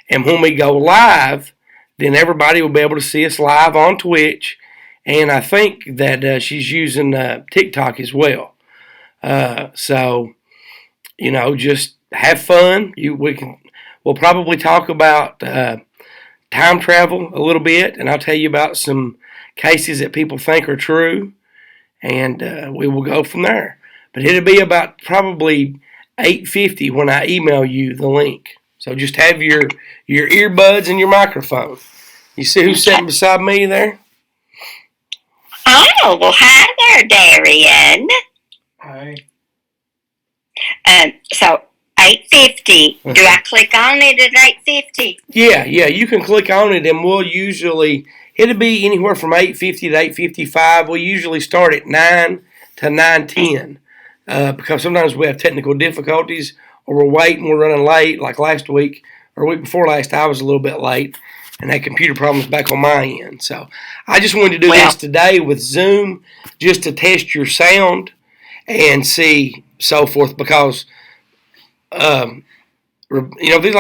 And when we go live, then everybody will be able to see us live on Twitch. And I think that she's using TikTok as well. So, just have fun. We'll probably talk about time travel a little bit, and I'll tell you about some cases that people think are true, and we will go from there. But it'll be about probably 8:50 when I email you the link. So just have your earbuds and your microphone. You see who's sitting beside me there? Oh, well, hi there, Darian. Hi. So 8:50. Do I click on it at 8:50? Yeah, you can click on it, and it'll be anywhere from 8:50 to 8:55. We usually start at 9 to 9:10 because sometimes we have technical difficulties or we're waiting, we're running late. Like last week or week before last, I was a little bit late, and that computer problem's back on my end. So I just wanted to do this today with Zoom just to test your sound and see so forth because like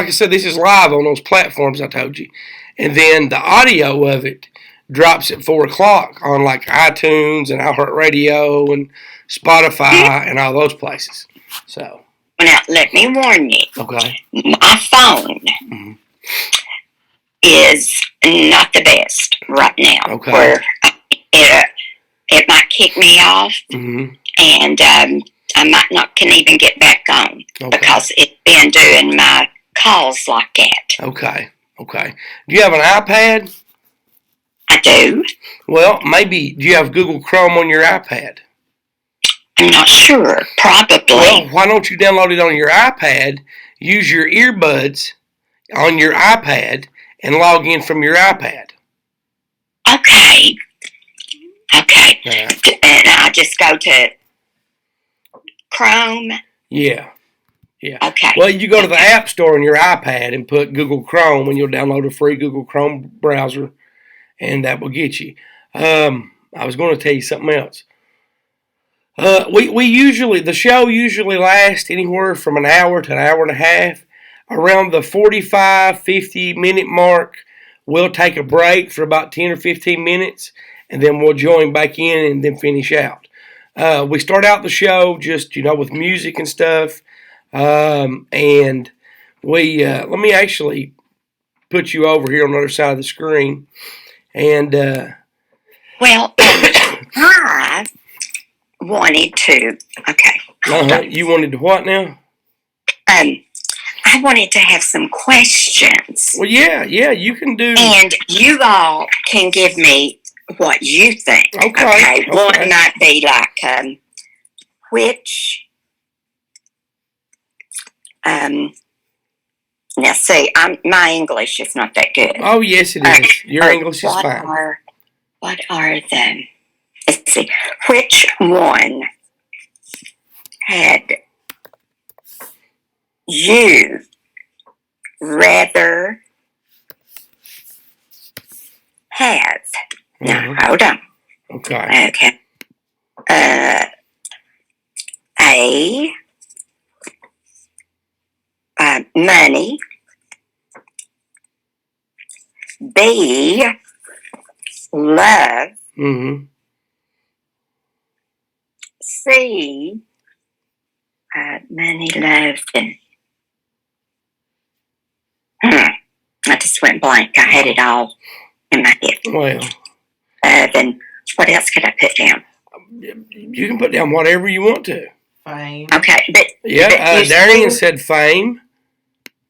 I said, this is live on those platforms I told you. And then the audio of it drops at 4 o'clock on iTunes and iHeartRadio and Spotify and all those places. So. Now, let me warn you. Okay. My phone is not the best right now. Okay. Where it might kick me off. Mm-hmm. And I might not can even get back on Okay. because it's been doing my calls like that. Okay. Do you have an iPad? I do. Well, maybe. Do you have Google Chrome on your iPad? I'm not sure. Probably. Well, why don't you download it on your iPad, use your earbuds on your iPad, and log in from your iPad? Okay. Right. And I just go to Chrome. Yeah. Okay. Well, you go to the App Store on your iPad and put Google Chrome, and you'll download a free Google Chrome browser, and that will get you. I was going to tell you something else. We usually, the show usually lasts anywhere from an hour to an hour and a half. Around the 45, 50-minute mark, we'll take a break for about 10 or 15 minutes, and then we'll join back in and then finish out. We start out the show just, with music and stuff. And we, let me actually put you over here on the other side of the screen. And, well, I wanted to, okay. You wanted to what now? I wanted to have some questions. Well, yeah, you can do. And you all can give me what you think. Okay. One might be like, which, now see, my English is not that good. Oh, yes, it is. Your English is fine. What are them? Let's see. Which one had you rather have? Now, hold on. Okay. Money. B, love. Mm-hmm. C, money, love, and I just went blank. I had it all in my head. Well, then what else could I put down? You can put down whatever you want to. Fame. Okay, but Darian said fame.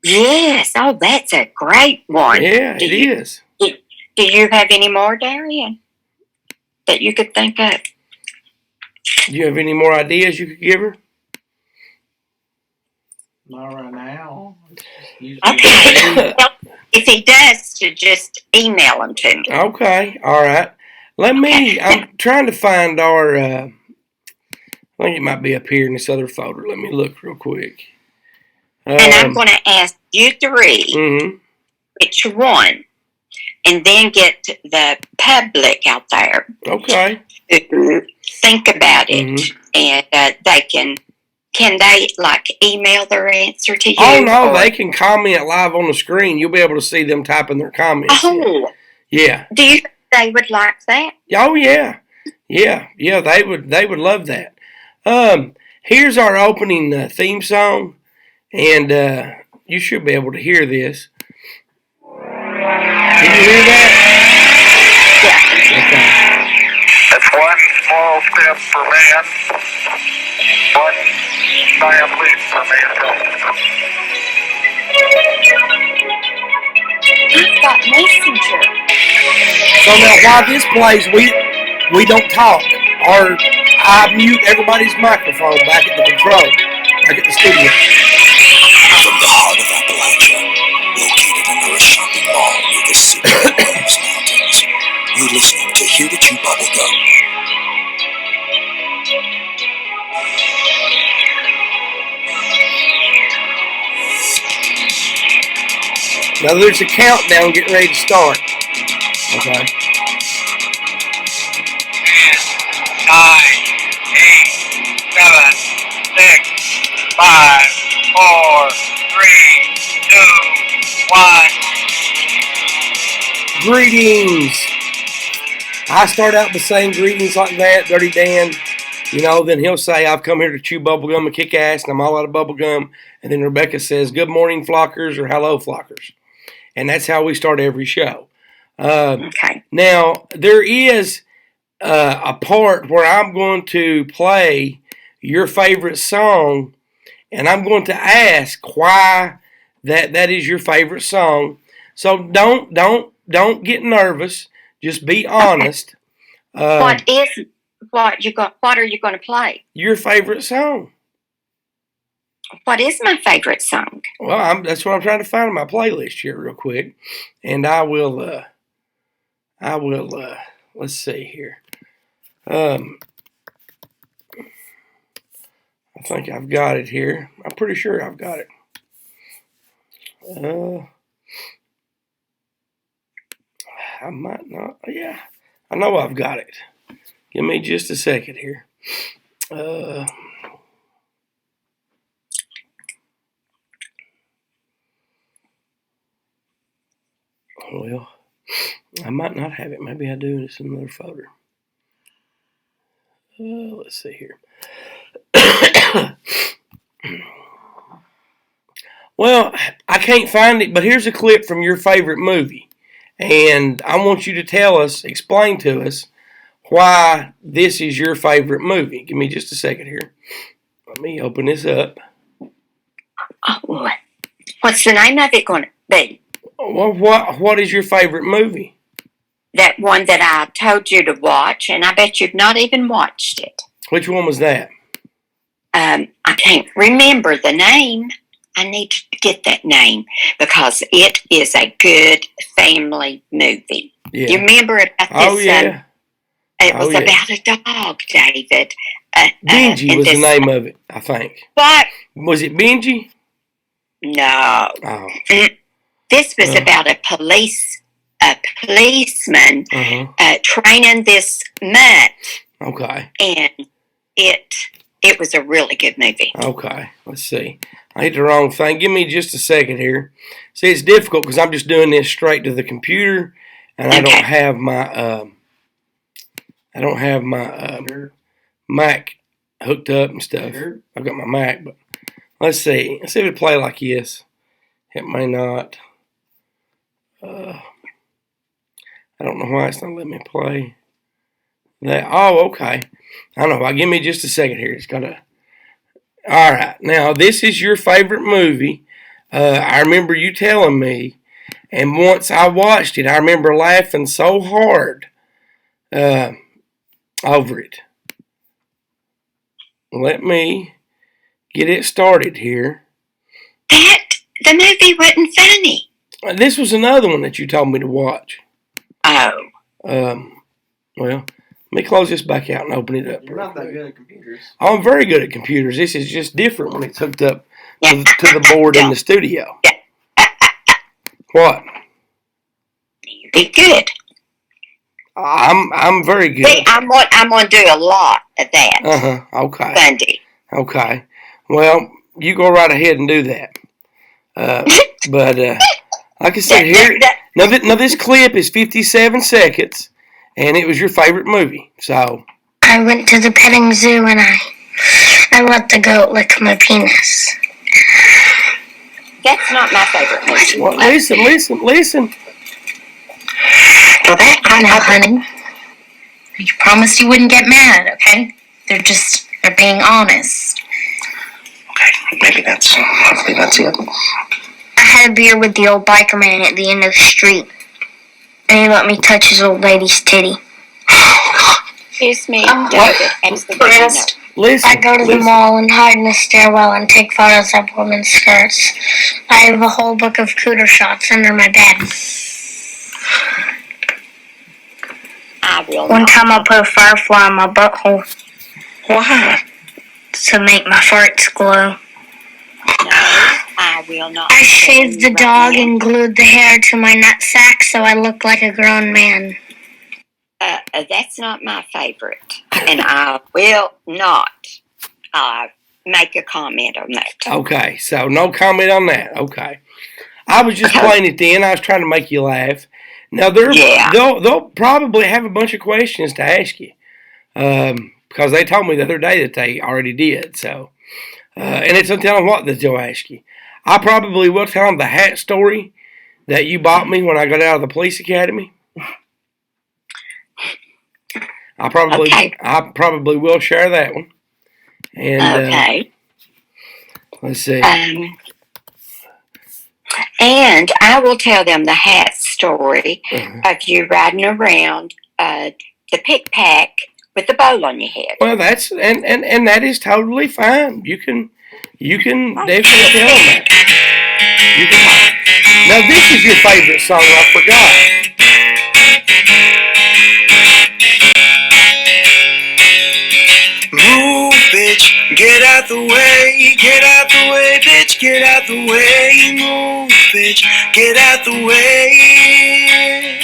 Yes. Oh, that's a great one. Yeah, it is. Do you have any more, Darian, that you could think of? Do you have any more ideas you could give her? Not right now. Okay. Well, if he does, to just email them to me. Okay, all right. I'm trying to find our, I think it might be up here in this other folder. Let me look real quick. And I'm going to ask you three which one, and then get the public out there to think about it, and they can they like email their answer to you? Oh no, they can comment live on the screen. You'll be able to see them typing their comments. Oh, yeah. Do you think they would like that? Oh yeah. They would love that. Here's our opening theme song, and you should be able to hear this. Can you hear that? Yeah. Okay. That's one small step for man, one giant leap for mankind. I've got Messenger. So now while this plays, we don't talk, or I mute everybody's microphone back at the control, back at the studio. From the heart of Appalachia, located under a shopping mall near the city of Lotus Mountains, you're listening to Here To Chew Bubblegum. Now there's a countdown getting ready to start. Okay. 10, 9, 8, 7, 6, 5, 4, 3, 2, 1. Greetings. I start out by saying greetings like that, Dirtydan. Then he'll say, I've come here to chew bubblegum and kick ass, and I'm all out of bubblegum. And then Rebecca says, good morning, flockers, or hello, flockers. And that's how we start every show. Okay. Now, there is a part where I'm going to play your favorite song, and I'm going to ask why that is your favorite song. So don't get nervous. Just be honest. What are you going to play? Your favorite song. What is my favorite song? Well, that's what I'm trying to find in my playlist here real quick, and I will. Let's see here. I think I've got it here. I'm pretty sure I've got it. I might not. Yeah, I know I've got it. Give me just a second here. Well, I might not have it. Maybe I do. It's in another folder. Let's see here. Well, I can't find it, but here's a clip from your favorite movie. And I want you to explain to us why this is your favorite movie. Give me just a second here. Let me open this up. Oh, what's the name of it going to be? Well, what is your favorite movie? That one that I told you to watch, and I bet you've not even watched it. Which one was that? I can't remember the name. I need to get that name because it is a good family movie. Yeah. You remember about this? Oh, yeah. It was about a dog, David. Benji was the name of it, I think. What? Was it Benji? No. Oh. This was about a policeman training this mutt. Okay. And it was a really good movie. Okay. Let's see. I hit the wrong thing. Give me just a second here. See, it's difficult because I'm just doing this straight to the computer, and I don't have my Mac hooked up and stuff. I've got my Mac, but let's see. Let's see if it play like this. It may not. I don't know why it's not letting me play that. Oh, okay. I don't know. Give me just a second here. It's got to. All right. Now, this is your favorite movie. I remember you telling me, and once I watched it, I remember laughing so hard over it. Let me get it started here. The movie wasn't funny. This was another one that you told me to watch. Oh. Well, let me close this back out and open it up. You're not that good at computers. I'm very good at computers. This is just different when it's hooked up to the board in the studio. What? Be good. I'm very good. See, I'm going to do a lot of that. Okay. Sunday. Okay. Well, you go right ahead and do that. But like I said, here now this clip is 57 seconds, and it was your favorite movie. So I went to the petting zoo and I let the goat lick my penis. That's not my favorite movie. Well, listen. I know, honey. You promised you wouldn't get mad, okay? They're being honest. Okay, maybe that's it. I had a beer with the old biker man at the end of the street, and he let me touch his old lady's titty. Excuse me, David. First, I go to the mall and hide in the stairwell and take photos of women's skirts. I have a whole book of cooter shots under my bed. One time I put a firefly in my butthole. Why? To make my farts glow. No, I will not. I shaved the dog and glued the hair to my nutsack so I look like a grown man. That's not my favorite, and I will not make a comment on that. Okay, so no comment on that. Okay. I was just playing it then. I was trying to make you laugh. Now, they'll probably have a bunch of questions to ask you because they told me the other day that they already did. So, and it's untelling what that they'll ask you. I probably will tell them the hat story that you bought me when I got out of the police academy. I probably will share that one. And okay. Let's see. And I will tell them the hat story of you riding around the pick pack with the bowl on your head. Well, that's and that is totally fine. You can definitely tell them that. Now this is your favorite song. I forgot. Move, bitch, get out the way, bitch, get out the way, move, bitch, get out the way.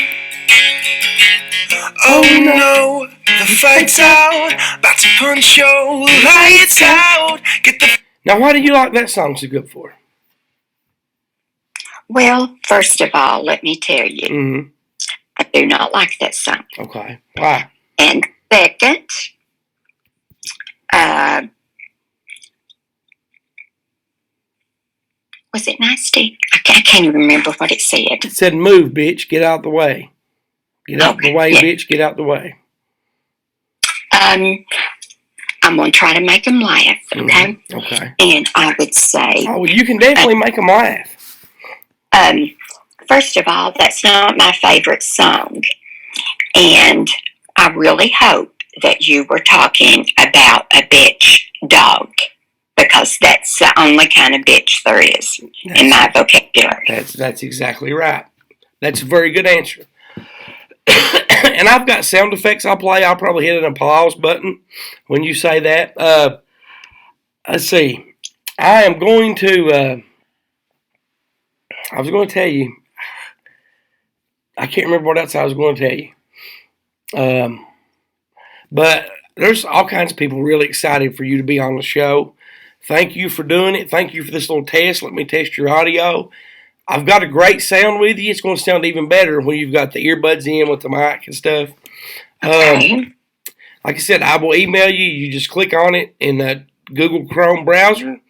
Oh no, the fight's out, about to punch your lights out. Get the. Now, why do you like that song so good for? Well, first of all, let me tell you, Mm-hmm. I do not like that song. Okay, why? And second, was it nasty? I can't even remember what it said. It said, "Move, bitch, get out the way. Get out the way, bitch, get out the way." I'm going to try to make them laugh, okay? Mm-hmm. Okay. And I would say... Oh, well, you can definitely make them laugh. First of all, that's not my favorite song. And I really hope that you were talking about a bitch dog, because that's the only kind of bitch there is in my vocabulary. That's exactly right. That's a very good answer. And I've got sound effects I'll play. I'll probably hit an applause button when you say that. Let's see. I am going to... I was going to tell you. I can't remember what else I was going to tell you. But there's all kinds of people really excited for you to be on the show. Thank you for doing it. Thank you for this little test. Let me test your audio. I've got a great sound with you. It's going to sound even better when you've got the earbuds in with the mic and stuff. Like I said, I will email you. You just click on it in the Google Chrome browser.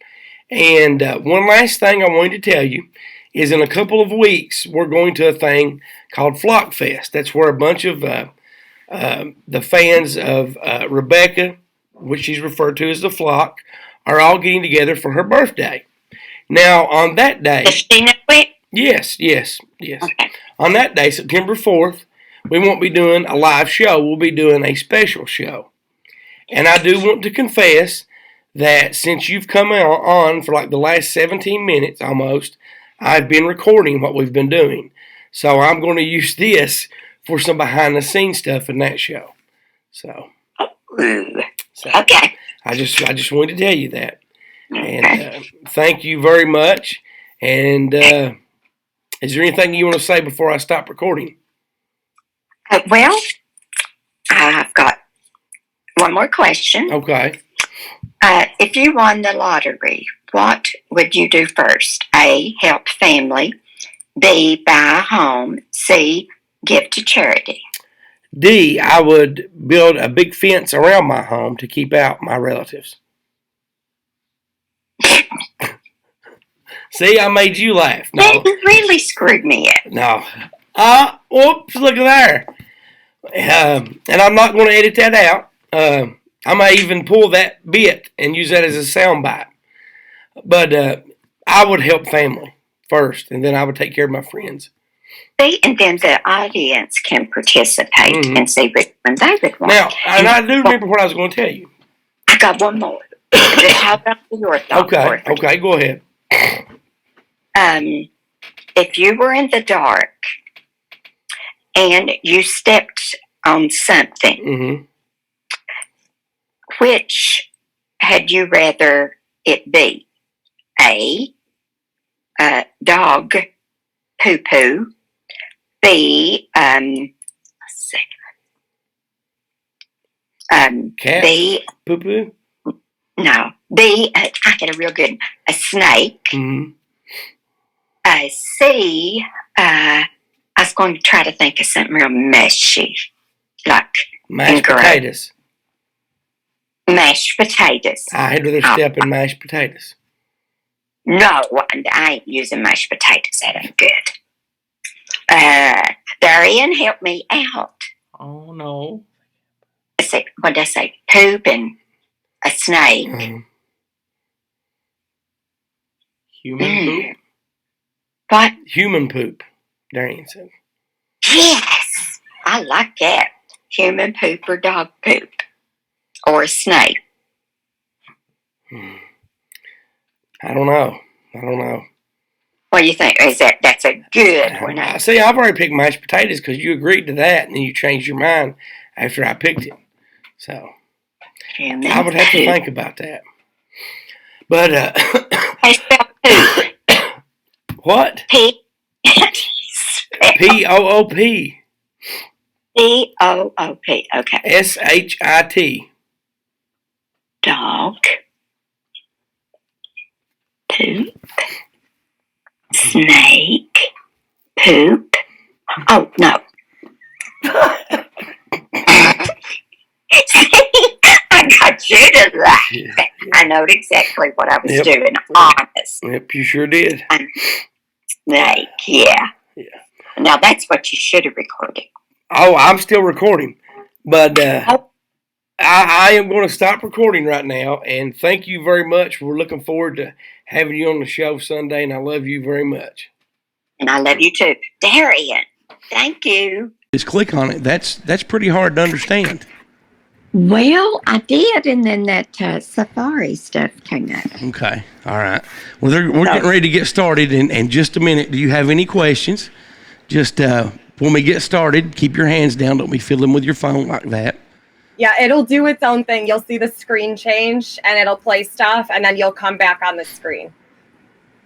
And one last thing I wanted to tell you is in a couple of weeks, we're going to a thing called Flock Fest. That's where a bunch of the fans of Rebecca, which she's referred to as the Flock, are all getting together for her birthday. Now, on that day... Does she know it? Yes. Okay. On that day, September 4th, we won't be doing a live show. We'll be doing a special show. And I do want to confess that since you've come on for like the last 17 minutes almost, I've been recording what we've been doing. So I'm going to use this for some behind-the-scenes stuff in that show. So okay. I just wanted to tell you that. And thank you very much. And is there anything you want to say before I stop recording? Well, I've got one more question. Okay. If you won the lottery, what would you do first? A, help family. B, buy a home. C, give to charity. D, I would build a big fence around my home to keep out my relatives. See, I made you laugh. No. You really screwed me up. No. Oops, look at there. And I'm not going to edit that out. I may even pull that bit and use that as a sound bite. But I would help family first, and then I would take care of my friends. See, and then the audience can participate and see which one they would want. Now, and I do remember what I was going to tell you. I got one more. How about your thought? Okay, go ahead. If you were in the dark and you stepped on something, which had you rather it be? A, dog poo-poo. B, let's see. Cat B, poo-poo? No. B, I get a real good, a snake. C, I was going to try to think of something real meshy, like mashed potatoes. Mashed potatoes. I'd rather step in mashed potatoes. No, I ain't using mashed potatoes. That ain't good. Darian, help me out. Oh, no. What did I say? Poop and A snake. Human poop? What? Human poop, Darian said. Yes, I like that. Human poop or dog poop. Or a snake. I don't know. What do you think? That's a good one? See, I've already picked mashed potatoes because you agreed to that and then you changed your mind after I picked it. So I would have to think about that. But I spell poop. What? P. P-O-O-P. P-O-O-P. Okay. S-H-I-T. Dog. Poop. Snake. Poop. Oh, no. I got you to laugh. Yeah. I know exactly what I was doing, honest. Yep, you sure did. Snake, yeah. Now, that's what you should have recorded. Oh, I'm still recording. But I am going to stop recording right now. And thank you very much. We're looking forward to having you on the show Sunday. And I love you very much. And I love you too. Darian, thank you. Just click on it. That's pretty hard to understand. Well, I did, and then that Safari stuff came up. Okay. All right. Well, we're getting ready to get started in just a minute. Do you have any questions? Just when we get started, keep your hands down. Don't be fiddling with your phone like that. Yeah, it'll do its own thing. You'll see the screen change, and it'll play stuff, and then you'll come back on the screen.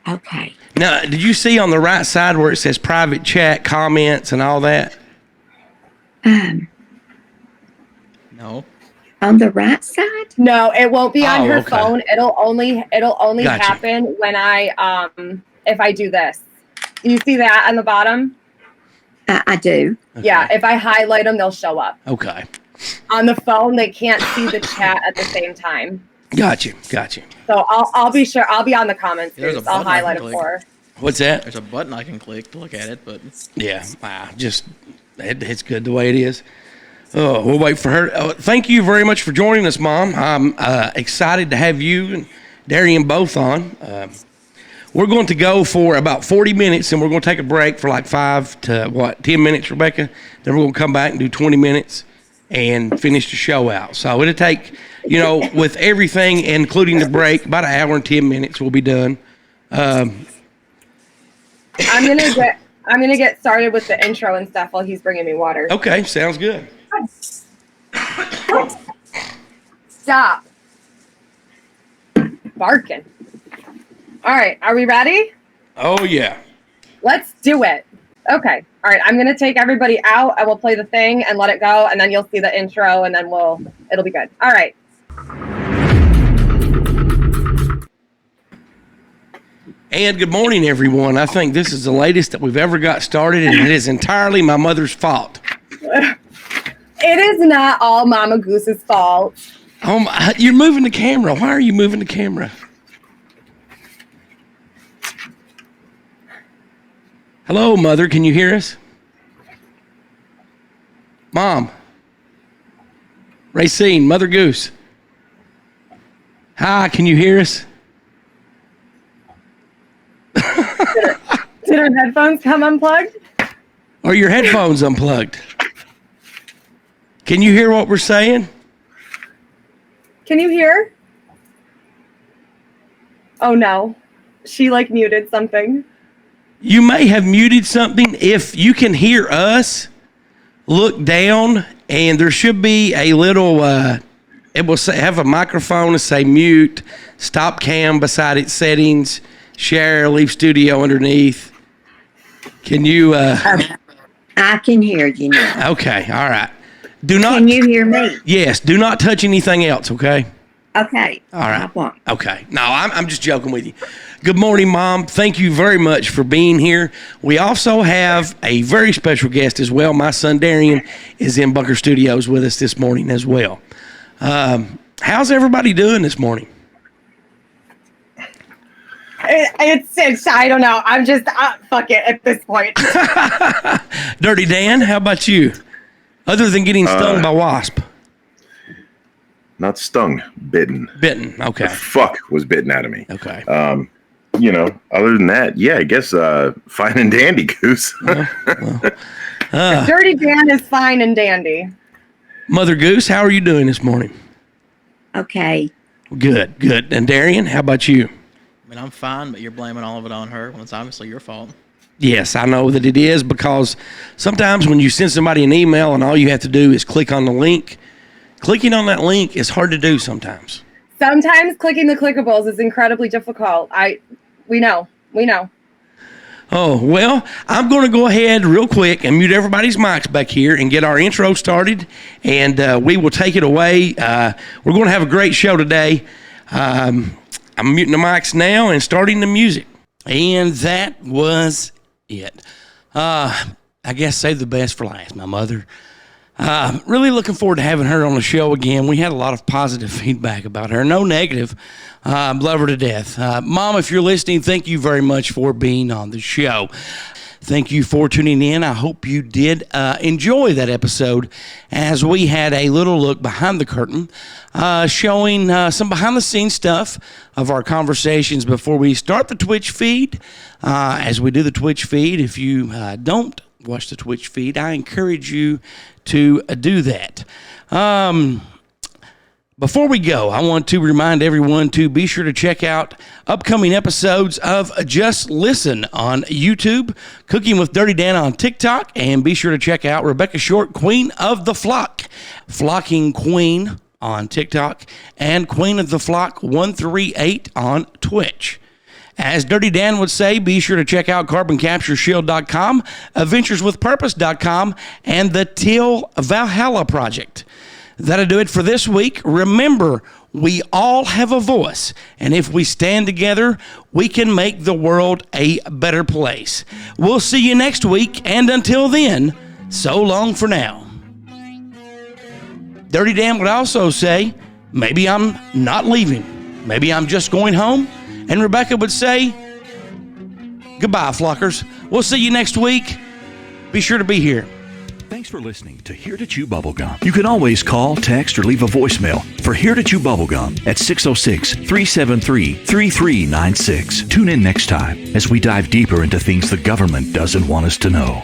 Okay. Now, did you see on the right side where it says private chat, comments, and all that? No. On the right side? No, it won't be on her phone. It'll only Gotcha. happen when I if I do this. Do you see that on the bottom? I do. Okay. Yeah, if I highlight them, they'll show up. Okay. On the phone, they can't see the chat at the same time. Gotcha. So I'll be sure. I'll be on the comments. There's a I'll button I highlight can it click. for her. What's that? There's a button I can click to look at it, but Yeah. It's good the way it is. Oh, we'll wait for her. Thank you very much for joining us, Mom. I'm excited to have you and Darian both on. We're going to go for about 40 minutes, and we're going to take a break for like 5 to 10 minutes, Rebecca. Then we're going to come back and do 20 minutes and finish the show out. So it'll take, with everything, including the break, about an hour and 10 minutes. We'll be done. I'm gonna get started with the intro and stuff while he's bringing me water. Okay, sounds good. Stop barking. All right, are we ready? Oh, yeah. Let's do it. Okay. All right, I'm going to take everybody out. I will play the thing and let it go, and then you'll see the intro, and then it'll be good. All right. And good morning, everyone. I think this is the latest that we've ever got started, and it is entirely my mother's fault. It is not all Mama Goose's fault. Oh, you're moving the camera. Why are you moving the camera? Hello, Mother. Can you hear us? Mom. Racine, Mother Goose. Hi, can you hear us? Did her headphones come unplugged? Or your headphones unplugged? Can you hear what we're saying? Can you hear? Oh, no. She, muted something. You may have muted something. If you can hear us, look down, and there should be a little, it will have a microphone to say mute, stop cam beside its settings, share, leave studio underneath. Can you? I can hear you now. Okay, all right. Can you hear me? Yes, do not touch anything else, okay? Okay. All right. I won't. Okay. No, I'm just joking with you. Good morning, Mom. Thank you very much for being here. We also have a very special guest as well. My son, Darian, is in Bunker Studios with us this morning as well. How's everybody doing this morning? It's I don't know. I'm just, fuck it at this point. Dirtydan, how about you? Other than getting stung by wasp. not stung, bitten. Bitten. Okay. The fuck was bitten out of me. Okay. Other than that, yeah, I guess fine and dandy, Goose. Dirtydan is fine and dandy. Mother Goose, how are you doing this morning? Okay. Good. And Darian, how about you? I mean, I'm fine, but you're blaming all of it on her when it's obviously your fault. Yes, I know that it is, because sometimes when you send somebody an email and all you have to do is click on the link, clicking on that link is hard to do sometimes. Sometimes clicking the clickables is incredibly difficult. We know. Oh, well, I'm going to go ahead real quick and mute everybody's mics back here and get our intro started, and we will take it away. We're going to have a great show today. I'm muting the mics now and starting the music. And that was it. I guess save the best for last, my mother. Really looking forward to having her on the show again. We had a lot of positive feedback about her. No negative. Love her to death. Mom, if you're listening, thank you very much for being on the show. Thank you for tuning in. I hope you did enjoy that episode, as we had a little look behind the curtain, showing some behind-the-scenes stuff of our conversations before we start the Twitch feed. As we do the Twitch feed, if you don't watch the Twitch feed, I encourage you to do that. Before we go, I want to remind everyone to be sure to check out upcoming episodes of Just Listen on YouTube, Cooking with Dirtydan on TikTok, and be sure to check out Rebecca Short, Queen of the Flock, Flockingqueen on TikTok, and Queen of the Flock 138 on Twitch. As Dirtydan would say, be sure to check out CarbonCaptureShield.com, AdventuresWithPurpose.com, and the Till Valhalla Project. That'll do it for this week. Remember, we all have a voice, and if we stand together, we can make the world a better place. We'll see you next week, and until then, so long for now. Dirtydan would also say, maybe I'm not leaving. Maybe I'm just going home. And Rebecca would say, goodbye, flockers. We'll see you next week. Be sure to be here. Thanks for listening to Here to Chew Bubblegum. You can always call, text, or leave a voicemail for Here to Chew Bubblegum at 606-373-3396. Tune in next time as we dive deeper into things the government doesn't want us to know.